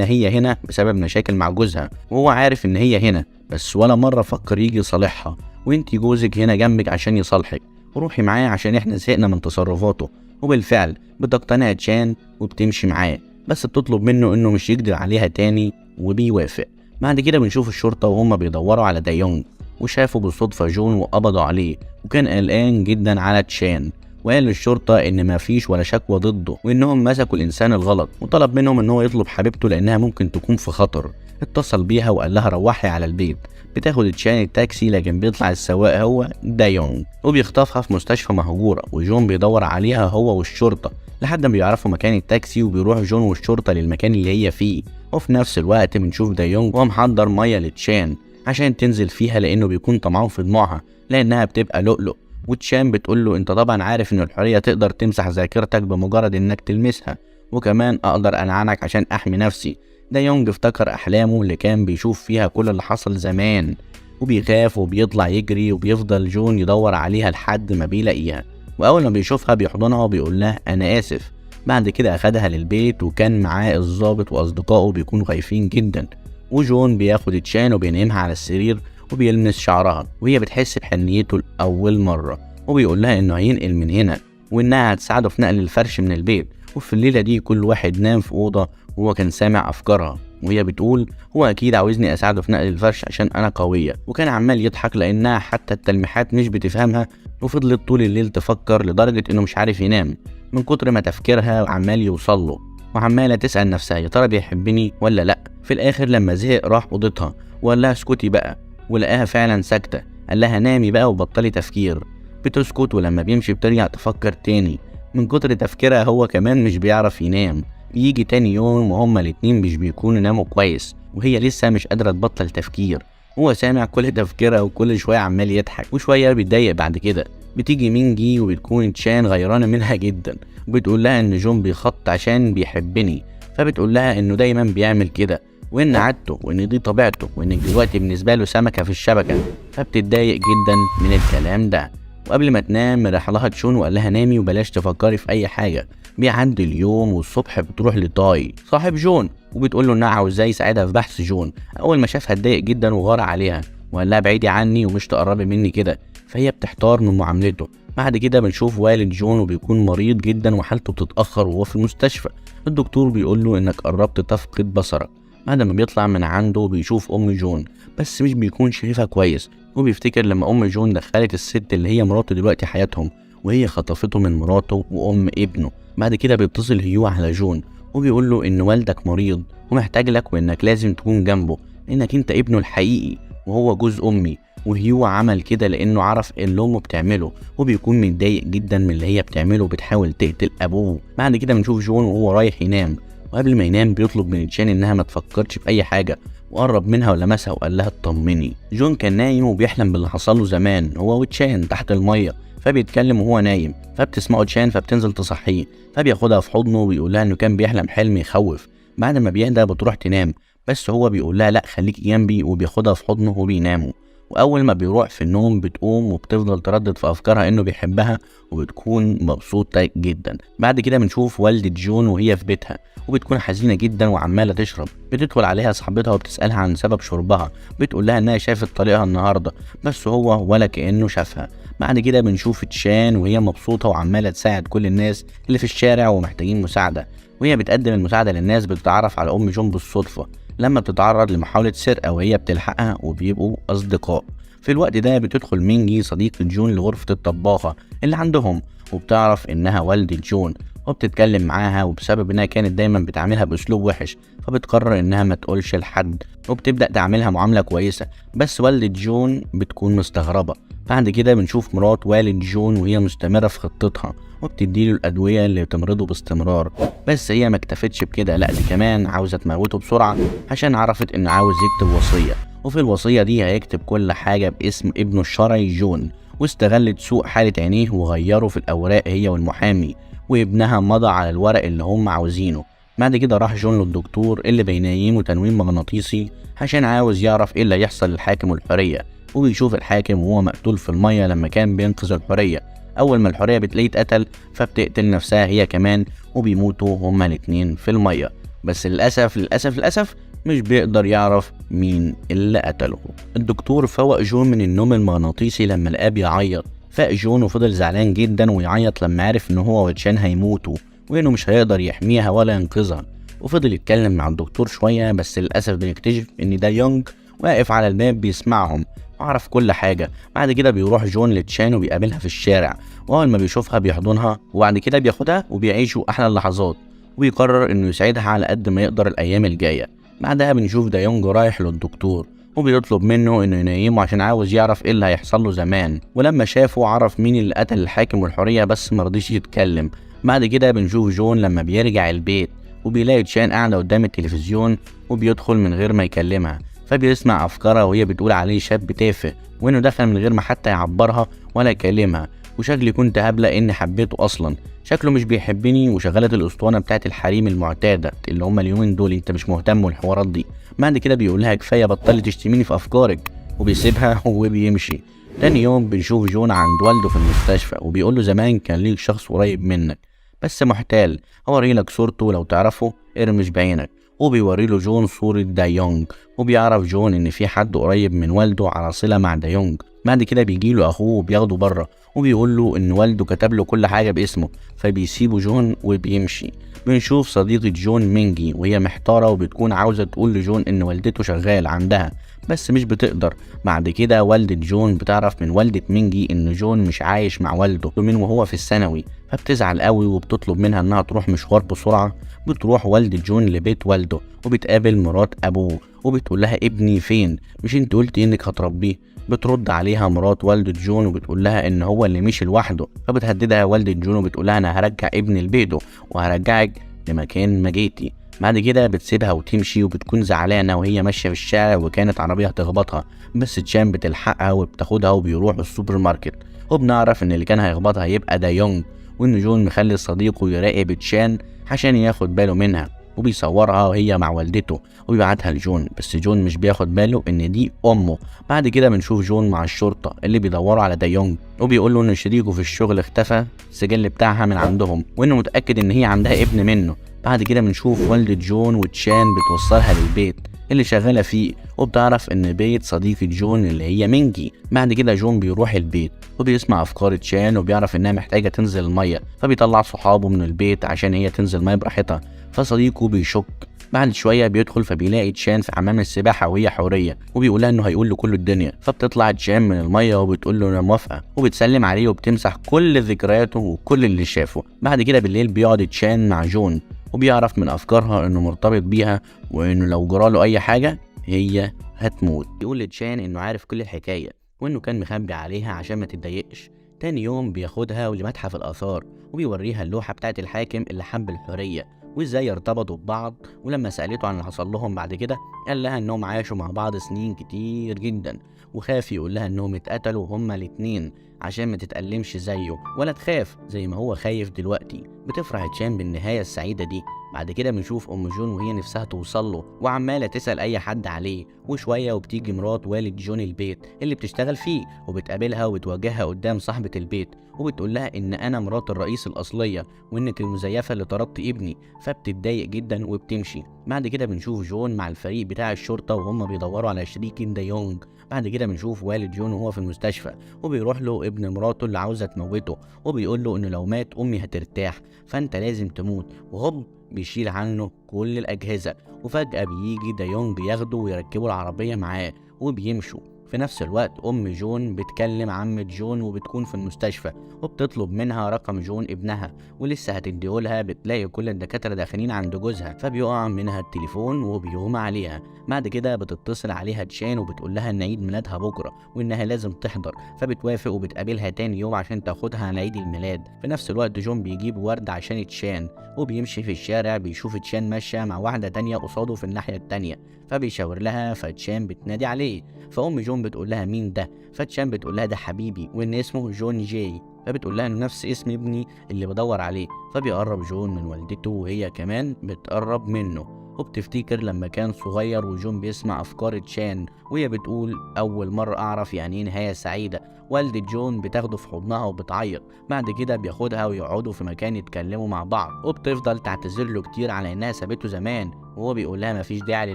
S1: هي هنا بسبب مشاكل مع جوزها، وهو عارف إن هي هنا بس ولا مرة فكر يجي يصالحها. وإنتي جوزك هنا جنبك عشان يصالحك، وروحي معاه عشان إحنا زهقنا من تصرفاته. وبالفعل بتقتنع تشان وبتمشي معاه، بس بتطلب منه إنه مش يقدر عليها تاني وبيوافق. بعد كده بنشوف الشرطة وهم بيدوروا على دايونج، وشافوا بالصدفة جون وقبضوا عليه، وكان قلقان جدا على تشان. وقال للشرطة إن مفيش ولا شكوى ضده وإنهم مسكوا الإنسان الغلط، وطلب منهم إن هو يطلب حبيبته لأنها ممكن تكون في خطر. اتصل بيها وقال لها روحي على البيت. بتاخد تشان التاكسي لكن بيطلع السواق هو دايونج وبيخطفها في مستشفى مهجورة، وجون بيدور عليها هو والشرطة لحد ما بيعرفوا مكان التاكسي، وبيروح جون والشرطة للمكان اللي هي فيه. وفي نفس الوقت بنشوف دايونج وهو محضر مية لتشان عشان تنزل فيها لأنه بيكون طمعان في دموعها لأنها بتبقى لؤلؤ. وتشان بتقول له انت طبعا عارف ان الحورية تقدر تمسح ذاكرتك بمجرد انك تلمسها، وكمان اقدر انعنك عشان احمي نفسي. دايونج افتكر احلامه اللي كان بيشوف فيها كل اللي حصل زمان، وبيخاف وبيطلع يجري، وبيفضل جون يدور عليها لحد ما بيلاقيها. واول ما بيشوفها بيحضنها وبيقول لها انا اسف. بعد كده اخدها للبيت وكان معاه الضابط واصدقائه بيكونوا خايفين جدا، وجون بياخد تشان وبينامها على السرير وبيلمس شعرها، وهي بتحس بحنيته لأول مرة، وبيقول لها انه هينقل من هنا وانها هتساعده في نقل الفرش من البيت. وفي الليلة دي كل واحد نام في أوضة، وهو كان سامع أفكارها، وهي بتقول هو أكيد عاوزني أساعده في نقل الفرش عشان أنا قوية. وكان عمال يضحك لأنها حتى التلميحات مش بتفهمها، وفضلت طول الليل تفكر لدرجة إنه مش عارف ينام من كتر ما تفكيرها عمال يوصله، وعمالة تسأل نفسها يا ترى بيحبني ولا لأ. في الآخر لما زهق راح أوضتها وقال لها اسكتي بقى، ولقاها فعلا ساكتة. قال لها نامي بقى وبطلي تفكير. بتسكت، ولما بيمشي بترجع تفكر تاني. من كتر تفكيرها هو كمان مش بيعرف ينام. بيجي تاني يوم وهما الاتنين مش بيكونوا ناموا كويس، وهي لسه مش قادرة تبطل تفكير. هو سامع كل تفكيرها وكل شوية عمال يضحك وشوية بيتضايق. بعد كده بتيجي مينجي وبتكون تشان غيرانة منها جدا، وبتقول لها ان جون بيخط عشان بيحبني. فبتقول لها انه دايما بيعمل كده، وان عادته، وان دي طبيعته، وانك دلوقتي بالنسبة له سمكة في الشبكة. فبتتضايق جدا من الكلام ده. وقبل ما تنام راح لها تشون وقال لها نامي وبلاش تفكري في اي حاجة. بيعدي اليوم والصبح بتروح لتاي صاحب جون، وبتقول له انها عاوزاه يساعدها في بحث جون. اول ما شافها اتضايق جدا وغار عليها وقال لها بعيدي عني ومش تقربي مني كده. فهي بتحتار من معاملته. بعد كده بنشوف والد جون وبيكون مريض جدا وحالته بتتاخر وهو في المستشفى. الدكتور بيقول له انك قربت تفقد بصرك. بعد ما بيطلع من عنده بيشوف ام جون، بس مش بيكون شايفها كويس. وبيفتكر لما ام جون دخلت الست اللي هي مراته دلوقتي حياتهم، وهي خطفته من مراته وام ابنه. بعد كده بيتصل هيو على جون وبيقول له ان والدك مريض ومحتاج لك، وانك لازم تكون جنبه لانك انت ابنه الحقيقي وهو جوز امي. وهيو عمل كده لانه عرف اللي امه بتعمله، وبيكون متضايق جدا من اللي هي بتعمله وبتحاول تقتل ابوه. بعد كده بنشوف جون وهو رايح ينام، وقبل ما ينام بيطلب من تشان انها ما تفكرش في اي حاجه، وقرب منها ولمسها وقال لها اطمني. جون كان نايم وبيحلم باللي حصل له زمان هو وتشان تحت الميه، فبيتكلم وهو نايم. فبتسمعه تشان فبتنزل تصحيه، فبياخدها في حضنه وبيقول لها انه كان بيحلم حلم يخوف. بعد ما بيهدى بتروح تنام، بس هو بيقول لها لا خليكي جنبي، وبياخدها في حضنه وبيناموا. واول ما بيروح في النوم بتقوم وبتفضل تردد في افكارها انه بيحبها، وبتكون مبسوطه جدا. بعد كده بنشوف والدة جون وهي في بيتها، وبتكون حزينه جدا وعماله تشرب. بتدخل عليها صاحبتها وبتسالها عن سبب شربها، بتقول لها انها شافت طريقها النهارده، بس هو ولا كانه شافها. بعد كده بنشوف تشان وهي مبسوطه وعماله تساعد كل الناس اللي في الشارع ومحتاجين مساعده. وهي بتقدم المساعده للناس بتتعرف على ام جون بالصدفه لما بتتعرض لمحاولة سرقة، وهي بتلحقها وبيبقوا أصدقاء. في الوقت ده بتدخل مينجي صديقة جون لغرفة الطباخة اللي عندهم، وبتعرف إنها والدة جون، وبتتكلم معاها. وبسبب إنها كانت دايما بتعاملها بأسلوب وحش فبتقرر إنها ما تقولش لحد، وبتبدأ تعملها معاملة كويسة. بس والدة جون بتكون مستغربة. بعد كده بنشوف مرات والد جون وهي مستمرة في خطتها، وبتديله الأدوية اللي بتمرضه باستمرار. بس هي ما اكتفتش بكده، لا دي كمان عاوزة تموته بسرعة عشان عرفت إنه عاوز يكتب وصية، وفي الوصية دي هيكتب كل حاجة باسم ابنه الشرعي جون. واستغلت سوء حالة عينيه وغيره في الأوراق هي والمحامي، وابنها مضى على الورق اللي هم عاوزينه. بعد كده راح جون للدكتور اللي بينيمه تنويم مغناطيسي عشان عاوز يعرف ايه اللي هيحصل للحاكم والحرية. وبيشوف الحاكم وهو مقتول في المية لما كان بينقذ الحرية. اول ما الحرية بتلاقيه اتقتل فبتقتل نفسها هي كمان، وبيموتوا هما الاتنين في المية. بس للأسف مش بيقدر يعرف مين اللي قتله. الدكتور فوق جون من النوم المغناطيسي لما لقاه بيعيط. فاق جون وفضل زعلان جدا ويعيط لما عرف ان هو وتشان هيموتوا، وانه مش هيقدر يحميها ولا ينقذها. وفضل يتكلم مع الدكتور شوية، بس للأسف بنكتشف ان دا يونج واقف على الباب بيسمعهم وعرف كل حاجة. بعد كده بيروح جون لتشان وبيقابلها في الشارع، واول ما بيشوفها بيحضنها، وبعد كده بياخدها وبيعيشوا احلى اللحظات. وبيقرر انه يساعدها على قد ما يقدر الايام الجاية. بعدها بنشوف دا يونج رايح للدكتور وبيطلب منه انه ينيمه عشان عاوز يعرف ايه اللي هيحصل له زمان. ولما شافه عرف مين اللي قتل الحاكم والحرية، بس مرضيش يتكلم. بعد كده بنشوف جون لما بيرجع البيت وبيلاقي تشان قاعدة قدام التلفزيون، وبيدخل من غير ما يكلمها. فبيسمع افكارها وهي بتقول عليه شاب تافه، وانه دخل من غير ما حتى يعبرها ولا يكلمها، وشكلي كنت هبلة اني حبيته اصلا، شكله مش بيحبني. وشغلت الاسطوانه بتاعت الحريم المعتاده اللي هم اليومين دول انت مش مهتم والحوارات دي. بعد كده بيقول لها كفايه بطلي تشتميني في افكارك، وبيسيبها وبيمشي. تاني يوم بنشوف جون عند والده في المستشفى، وبيقول له زمان كان ليك شخص قريب منك بس محتال، هوري لك صورته لو تعرفه ارمش بعينك. وبيوري له جون صورة دا يونج، وبيعرف جون ان في حد قريب من والده على صلة مع دا يونج. بعد كده بيجي له اخوه وبياخده بره، وبيقول له ان والده كتب له كل حاجة باسمه، فبيسيبه جون وبيمشي. بنشوف صديقة جون مينجي وهي محتارة وبتكون عاوزة تقول لجون ان والدته شغال عندها بس مش بتقدر. بعد كده والدة جون بتعرف من والدة مينجي ان جون مش عايش مع والده من وهو في الثانوي، فبتزعل قوي وبتطلب منها انها تروح مشوار بسرعة. بتروح والدة جون لبيت والده وبتقابل مرات ابوه، وبتقول لها ابني فين؟ مش انت قلتي انك هتربيه؟ بترد عليها مرات والدة جون وبتقول لها ان هو اللي مشي لوحده، فبتهددها والدة جون وبتقول لها انا هرجع ابني لبيته وهرجعك لمكان ما جيتي. بعد كده بتسيبها وتمشي وبتكون زعلانه وهي ماشيه في الشارع وكانت عربيه هتخبطها، بس تشان بتلحقها وبتاخدها وبيروحوا السوبر ماركت، وبنعرف ان اللي كان هيخبطها هيبقى دايونج، وان جون مخلي صديقه يراقب تشان عشان ياخد باله منها، وبيصورها وهي مع والدته وبيبعتها لجون، بس جون مش بياخد باله ان دي امه. بعد كده بنشوف جون مع الشرطه اللي بيدوروا على دايونج، وبيقول له ان شريكه في الشغل اختفى السجل بتاعها من عندهم وانه متاكد ان هي عندها ابن منه. بعد كده بنشوف والدة جون وتشان بتوصلها للبيت اللي شغالة فيه، وبتعرف ان بيت صديقة جون اللي هي مينجي. بعد كده جون بيروح البيت وبيسمع افكار تشان وبيعرف انها محتاجة تنزل المية، فبيطلع صحابه من البيت عشان هي تنزل مية براحتها، فصديقه بيشك. بعد شوية بيدخل فبيلاقي تشان في حمام السباحة وهي حورية، وبيقولها انه هيقول له كل الدنيا، فبتطلع تشان من المية وبتقول له انا موافقة، وبتسلم عليه وبتمسح كل ذكرياته وكل اللي شافه. بعد كده بالليل بيقعد تشان مع جون وبيعرف من افكارها انه مرتبط بيها وانه لو جراله اي حاجة هي هتموت. يقول لتشان انه عارف كل الحكاية وانه كان مخبي عليها عشان ما تتضايقش. تاني يوم بياخدها لمتحف الاثار وبيوريها اللوحة بتاعت الحاكم اللي حب الحرية وازاي ارتبطوا ببعض، ولما سألته عن اللي حصل لهم بعد كده قال لها انهم عاشوا مع بعض سنين كتير جدا، وخاف يقول لها انهم اتقتلوا هما الاتنين عشان ما تتألمش زيه ولا تخاف زي ما هو خايف دلوقتي. بتفرح تشان بالنهاية السعيدة دي. بعد كده بنشوف ام جون وهي نفسها توصل له وعمالة تسأل اي حد عليه، وشوية وبتيجي مرات والد جون البيت اللي بتشتغل فيه وبتقابلها وبتواجهها قدام صاحبة البيت وبتقول لها ان انا مرات الرئيس الاصلية وانك المزيفة اللي طردت ابني، فبتتضايق جدا وبتمشي. بعد كده بنشوف جون مع الفريق بتاع الشرطة وهم بيدوروا على شريك دايونج. بعد كده بنشوف والد جون وهو في المستشفى وبيروح له ابن مراته اللي عاوزة تموته وبيقول له انه لو مات امي هترتاح فانت لازم تموت، وهوب بيشيل عنه كل الاجهزة، وفجأة بيجي دايونج ياخده ويركبوا العربية معاه وبيمشوا. في نفس الوقت ام جون بتكلم عمة جون وبتكون في المستشفى وبتطلب منها رقم جون ابنها ولسه هتديهولها، بتلاقي كل الدكاترة داخلين عند جوزها فبيقع منها التليفون وبيغمى عليها. بعد كده بتتصل عليها تشان وبتقول لها ان عيد ميلادها بكره وانها لازم تحضر، فبتوافق وبتقابلها تاني يوم عشان تاخدها على عيد الميلاد. في نفس الوقت جون بيجيب ورد عشان تشان وبيمشي في الشارع بيشوف تشان ماشيه مع واحده تانية قصاده في الناحيه التانية، فبيشاور لها فتشان بتنادي عليه، فام جون بتقول لها مين ده؟ فتشان بتقول لها ده حبيبي وان اسمه جون جاي، فبتقول لها انه نفس اسم ابني اللي بدور عليه. فبيقرب جون من والدته وهي كمان بتقرب منه وبتفتكر لما كان صغير وجون بيسمع افكار تشان وهي بتقول اول مره اعرف يعني ايه نهايه سعيده. والدة جون بتاخده في حضنها وبتعيط. بعد كده بياخدها ويقعدوا في مكان يتكلموا مع بعض وبتفضل تعتذر له كتير على انها سابته زمان، وهو بيقول لها مفيش داعي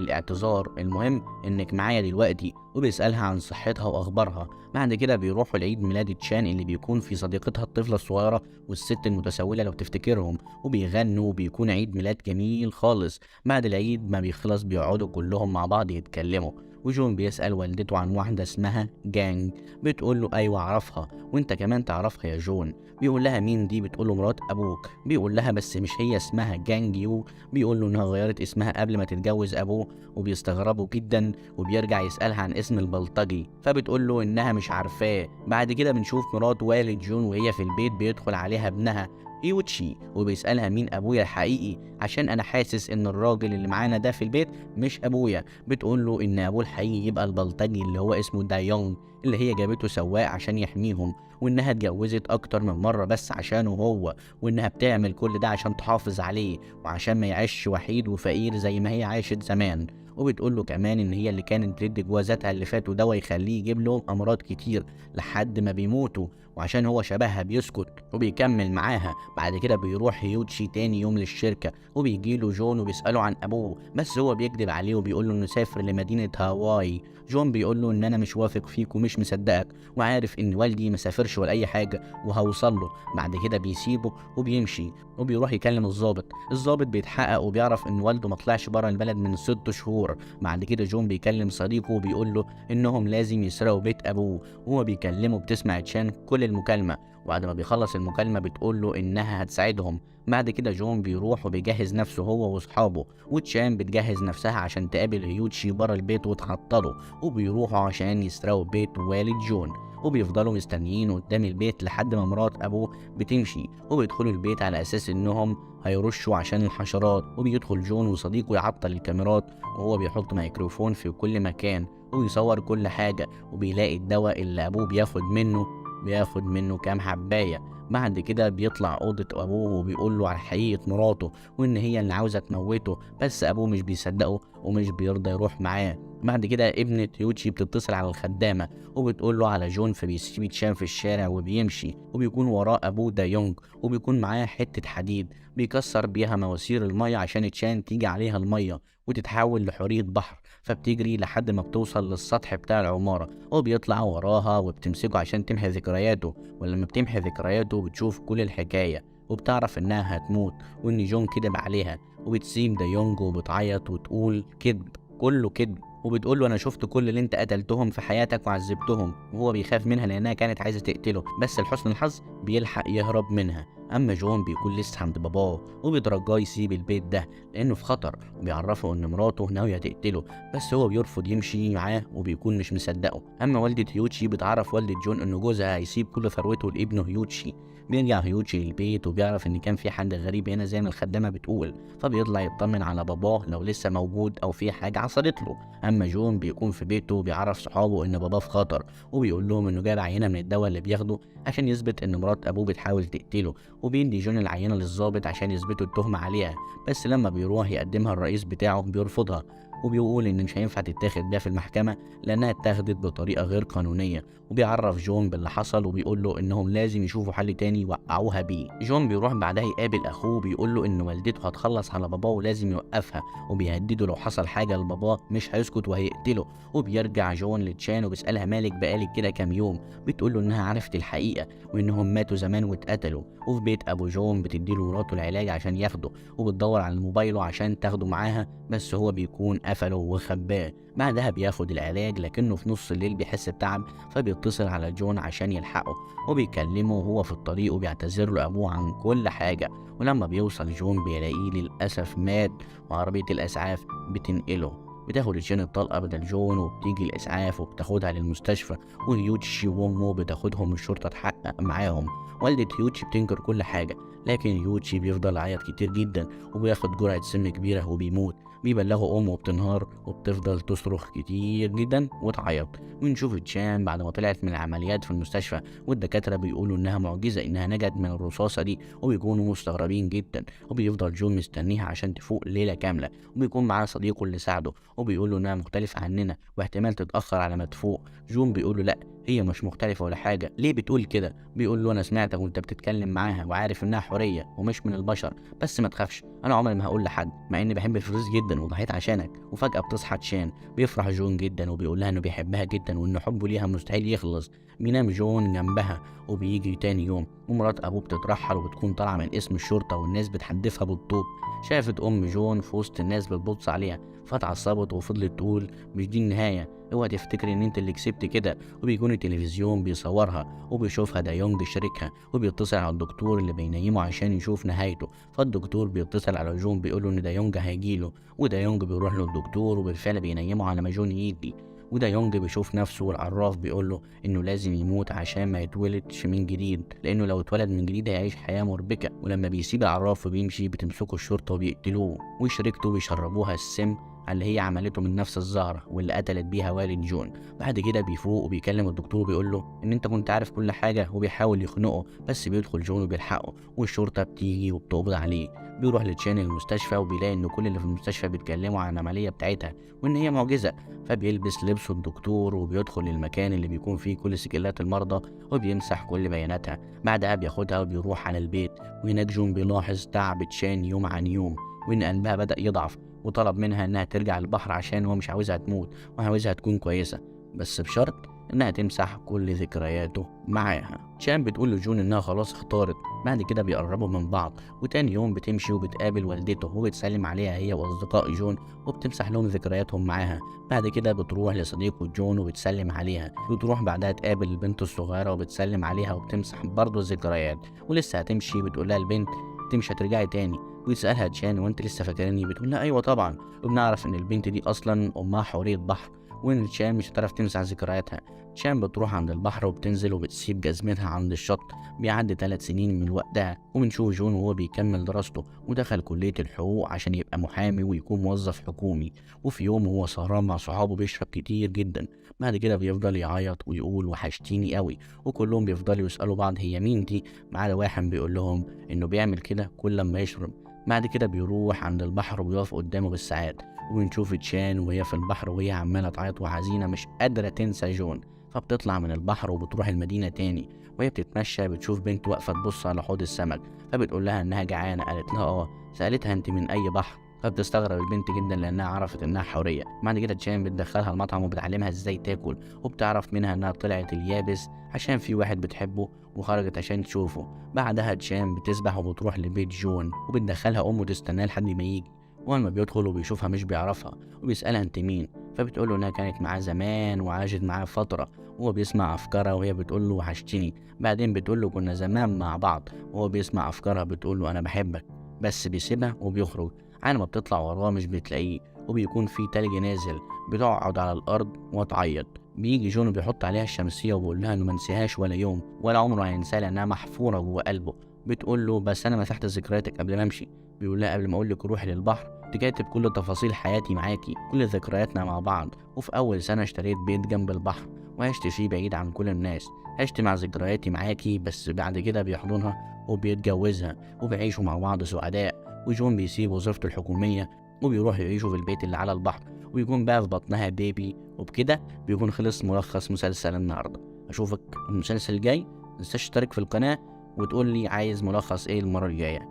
S1: للاعتذار، المهم انك معايا دلوقتي، وبيسألها عن صحتها واخبارها. بعد كده بيروحوا لعيد ميلاد تشان اللي بيكون في صديقتها الطفله الصغيره والست المتسولة لو تفتكرهم، وبيغنوا وبيكون عيد ميلاد جميل خالص. بعد العيد ما بيخلص بيقعدوا كلهم مع بعض يتكلموا، وجون بيسأل والدته عن واحدة اسمها جانج، بتقول له ايوه اعرفها وانت كمان تعرفها يا جون. بيقول لها مين دي؟ بتقول له مرات ابوك. بيقول لها بس مش هي اسمها جانج يو. بيقول له انها غيرت اسمها قبل ما تتجوز ابوه، وبيستغربوا جدا وبيرجع يسألها عن اسم البلطجي فبتقول له انها مش عارفاه. بعد كده بنشوف مرات والد جون وهي في البيت بيدخل عليها ابنها ايوتشي وبيسألها مين ابويا الحقيقي عشان انا حاسس ان الراجل اللي معانا ده في البيت مش ابويا. بتقول له ان ابوه الحقيقي يبقى البلطجي اللي هو اسمه دايونج اللي هي جابته سواق عشان يحميهم، وانها اتجوزت اكتر من مرة بس عشانه هو، وانها بتعمل كل ده عشان تحافظ عليه وعشان ما يعيش وحيد وفقير زي ما هي عاشت زمان. وبتقول له كمان ان هي اللي كانت بتدي جوازاتها اللي فاتوا ده ويخليه يجيب لهم امراض كتير لحد ما بيموتوا، وعشان هو شبهها بيسكت وبيكمل معاها. بعد كده بيروح هيوتشي تاني يوم للشركة وبيجيله جون وبيسأله عن ابوه، بس هو بيكذب عليه وبيقول له انه سافر لمدينة هاواي. جون بيقول له ان انا مش واثق فيك ومش مصدقك وعارف ان والدي مسافرش ولا اي حاجة وهوصل له. بعد كده بيسيبه وبيمشي وبيروح يكلم الضابط بيتحقق وبيعرف ان والده ما طلعش بره البلد من 6 شهور. بعد كده جون بيكلم صديقه وبيقول له انهم لازم يسرقوا بيت ابوه، وهو بيكلمه بتسمع تشان كل المكالمة وبعد ما بيخلص المكالمة بتقول له إنها هتساعدهم. بعد كده جون بيروح وبيجهز نفسه هو وأصحابه، وتشان بتجهز نفسها عشان تقابل هيوتشي برا البيت وتعطله، وبيروحوا عشان يسرقوا بيت والد جون. وبيفضلوا مستنيين قدام البيت لحد ما مرات أبوه بتمشي، وبيدخلوا البيت على أساس إنهم هيرشوا عشان الحشرات. وبيدخل جون وصديقه يعطل الكاميرات، وهو بيحط ميكروفون في كل مكان وبيصور كل حاجة، وبيلاقي الدواء اللي أبوه بياخد منه كام حباية. بعد كده بيطلع أوضة أبوه وبيقول له على حقيقة مراته، وإن هي اللي عاوزة تموته، بس أبوه مش بيصدقه ومش بيرضى يروح معاه. بعد كده ابنة يوتشي بتتصل على الخدامة وبتقول له على جون، فبيسيب تشان في الشارع وبيمشي، وبيكون وراه أبوه دا يونج، وبيكون معاه حتة حديد بيكسر بيها مواسير المية عشان تشان تيجي عليها المية وتتحول لحورية بحر. فبتجري لحد ما بتوصل للسطح بتاع العمارة، وبيطلع وراها وبتمسكه عشان تمحي ذكرياته. ولما بتمحي ذكرياته بتشوف كل الحكاية، وبتعرف إنها هتموت وإن جون كدب عليها. وبتسيب دا يونج وبتعيط وتقول كدب، كله كدب. وبتقول له أنا شفت كل اللي أنت قتلتهم في حياتك وعذبتهم. وهو بيخاف منها لأنها كانت عايزة تقتله، بس لحسن الحظ بيلحق يهرب منها. أما جون بيكون لسه عند باباه وبيترجاه يسيب البيت ده لأنه في خطر، وبيعرفه إن مراته ناوية تقتله، بس هو بيرفض يمشي معاه وبيكون مش مصدقه. أما والدة هيوتشي بتعرف والدة جون إن جوزها هيسيب كل ثروته لابنه هيوتشي. بيرجع هيوتشي للبيت وبيعرف إن كان في حد غريب هنا زي ما الخدامة بتقول، فبيطلع يطمن على باباه لو لسه موجود أو في حاجة حصلت له. أما جون بيكون في بيته وبيعرف صحابه إن باباه في خطر، وبيقول لهم إنه جاب عينة من الدواء اللي بياخده عشان يثبت إن مرات أبوه بتحاول تقتله، وبيدي جون العينة للضابط عشان يثبتوا التهمة عليها. بس لما بيروح يقدمها الرئيس بتاعه بيرفضها، وبيقول إن مش هينفع تتاخد بيها في المحكمة لأنها اتاخدت بطريقة غير قانونية. وبيعرف جون باللي حصل وبيقول له إنهم لازم يشوفوا حل تاني يوقعوها بيه. جون بيروح بعدها يقابل أخوه وبيقول له إن والدته هتخلص على باباه ولازم يوقفها، وبيهدده لو حصل حاجة لباباه مش هيسكت وهيقتله. وبيرجع جون لتشان وبيسألها مالك بقالك كده كام يوم، بتقول له إنها عرفت الحقيقة وإنهم ماتوا زمان واتقتلوا. وفي بيت أبو جون بتديله مراته العلاج عشان ياخده، وبتدور على موبايله عشان تاخده معاها، بس هو بيكون قفله وخباه. بعدها بياخد العلاج لكنه في نص الليل بيحس بتعب، فبيتصل على جون عشان يلحقه، وبيكلمه وهو في الطريق وبيعتذر له أبوه عن كل حاجة. ولما بيوصل جون بيلاقيه للأسف مات، وعربية الإسعاف بتنقله. بتاخد تشان الطلقة بدل جون، وبتيجي الإسعاف وبتاخدها للمستشفى، وهيوتشي وأمه بتاخدهم الشرطة تحقق معاهم. والدة هيوتشي بتنكر كل حاجة، لكن هيوتشي بيفضل يعيط كتير جدا وبياخد جرعة سم كبيرة وبيموت. بيبلغوا أمه وبتنهار وبتفضل تصرخ كتير جدا وتعيط. ونشوف تشان بعد ما طلعت من العمليات في المستشفى، والدكاترة بيقولوا إنها معجزة إنها نجت من الرصاصة دي، وبيكونوا مستغربين جدا. وبيفضل جون مستنيها عشان تفوق ليلة كاملة، وبيكون معاه صديقه اللي ساعده وبيقول له إنها مختلفة عننا واحتمال تتأخر على ما تفوق. جون بيقول له لأ، هي مش مختلفة ولا حاجة، ليه بتقول كده؟ بيقول له أنا سمعتك وأنت بتتكلم معاها وعارف إنها حورية ومش من البشر، بس ما تخافش، أنا عمري ما هقول لحد، مع إني بحب الفلوس جدا وضحيت عشانك. وفجأة بتصحى تشان، بيفرح جون جدا وبيقول لها إنه بيحبها جدا وإن حبه ليها مستحيل يخلص. بينام جون جنبها، وبيجي تاني يوم ومرات أبوه بتترحل وبتكون طالعة من اسم الشرطة والناس بتحدفها بالطوب. شافت أم جون في وسط الناس بتبص عليها، فاتعصبت وفضلت تقول مش دي النهاية، اوعى تفتكري ان انت اللي كسبت كده. وبيكون التلفزيون بيصورها وبيشوفها دا يونج شريكها، وبيتصل على الدكتور اللي بينيمه عشان يشوف نهايته. فالدكتور بيتصل على جون بيقوله ان دا يونج هيجيله، ودا يونج بيروح للدكتور وبالفعل بينيمه على ما جون يجي. ودا يونج بيشوف نفسه والعراف بيقوله انه لازم يموت عشان ما يتولدش من جديد، لانه لو اتولد من جديد هيعيش حياة مربكة. ولما بيسيب العراف وبيمشي بتمسكه الشرطة وبيقتلوه، وشريكته بيشربوها السم اللي هي عملته من نفس الزهرة واللي قتلت بيها والد جون. بعد كده بيفوق وبيكلم الدكتور بيقول له ان انت كنت عارف كل حاجة، وبيحاول يخنقه بس بيدخل جون وبيلحقه، والشرطة بتيجي وبتقبض عليه. بيروح لتشان المستشفى وبيلاقي ان كل اللي في المستشفى بيتكلموا عن العملية بتاعتها وان هي معجزة. فبيلبس لبسه الدكتور وبيدخل للمكان اللي بيكون فيه كل سجلات المرضى وبيمسح كل بياناتها. بعدها بياخدها وبيروح على البيت، وهناك جون بيلاحظ تعب تشان يوم عن يوم وان قلبها بدأ يضعف، وطلب منها انها ترجع البحر عشان هو مش عاوزها تموت وعاوزها تكون كويسة، بس بشرط انها تمسح كل ذكرياته معاها. تشان بتقول لجون انها خلاص اختارت بعد كده بيقربوا من بعض، وتاني يوم بتمشي وبتقابل والدته وبتسلم عليها هي وأصدقاء جون وبتمسح لهم ذكرياتهم معاها. بعد كده بتروح لصديقه جون وبتسلم عليها، بتروح بعدها تقابل البنت الصغيرة وبتسلم عليها وبتمسح برضه الذكريات. ولسه هتمشي بتقول لها البنت انت مش هترجعي تاني، ويسألها تشان وانت لسه فاكرني؟ بتقول لها ايوه طبعا. وبنعرف ان البنت دي اصلا امها حورية بحر، وان تشان مش هتعرف تمسح ذكرياتها. تشان بتروح عند البحر وبتنزل وبتسيب جزمتها عند الشط. بيعدي 3 سنين من وقتها وبنشوف جون وهو بيكمل دراسته ودخل كلية الحقوق عشان يبقى محامي ويكون موظف حكومي. وفي يوم وهو سهران مع صحابه بيشرب كتير جدا. بعد كده بيفضل يعيط ويقول وحشتيني قوي، وكلهم بيفضلوا يسألوا بعض هي مين دي، ما عدا واحد بيقول لهم انه بيعمل كده كل لما يشرب. بعد كده بيروح عند البحر وبيقف قدامه بالساعات، وبنشوف تشان وهي في البحر وهي عمالة تعيط وحزينة مش قادرة تنسى جون. فبتطلع من البحر وبتروح المدينة تاني، وهي بتتمشى بتشوف بنت واقفة تبص على حوض السمك، فبتقول لها انها جعانة. قالت لها اه. سألتها انت من اي بحر؟ فبتستغرب البنت جدا لانها عرفت انها حورية. بعد كده تشان بتدخلها المطعم وبتعلمها ازاي تاكل، وبتعرف منها انها طلعت اليابس عشان في واحد بتحبه وخرجت عشان تشوفه. بعدها تشان بتسبح وبتروح لبيت جون وبتدخلها امه تستناه لحد ما يجي. واول بيدخل وبيشوفها مش بيعرفها وبيسألها انت مين، فبتقوله انها كانت معاه زمان وعاشت معاه فترة. وهو بيسمع افكارها وهي بتقوله وحشتني. بعدين بتقوله كنا زمان مع بعض، وهو بيسمع افكارها بتقوله انا بحبك. بس بيسيبها وبيخرج. على ما بتطلع وراه مش بتلاقيه، وبيكون في تلج نازل. بتقعد على الارض وتعيط. بيجي جون بيحط عليها الشمسية وبيقول لها انه منسيهاش ولا يوم ولا عمره هينساها لانها محفورة جوه قلبه. بتقول له بس انا مسحت ذكرياتك قبل ما امشي. بيقول لها قبل ما اقول لك روحي للبحر كنت كاتب كل تفاصيل حياتي معاكي، كل ذكرياتنا مع بعض. وفي اول سنة اشتريت بيت جنب البحر وعشت فيه بعيد عن كل الناس. عشت مع ذكرياتي معاكي، بس بعد كده بيحضنها وبيتجوزها وبيعيشوا مع بعض سعداء. وجون بيسيب وظيفته الحكومية وبيروح يعيشوا في البيت اللي على البحر، ويكون بقى في بطنها بيبي. وبكده بيكون خلص ملخص مسلسل النهارده. اشوفك المسلسل الجاي. متنساش تشترك في القناة وتقول لي عايز ملخص ايه المرة الجاية.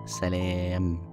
S1: سلام.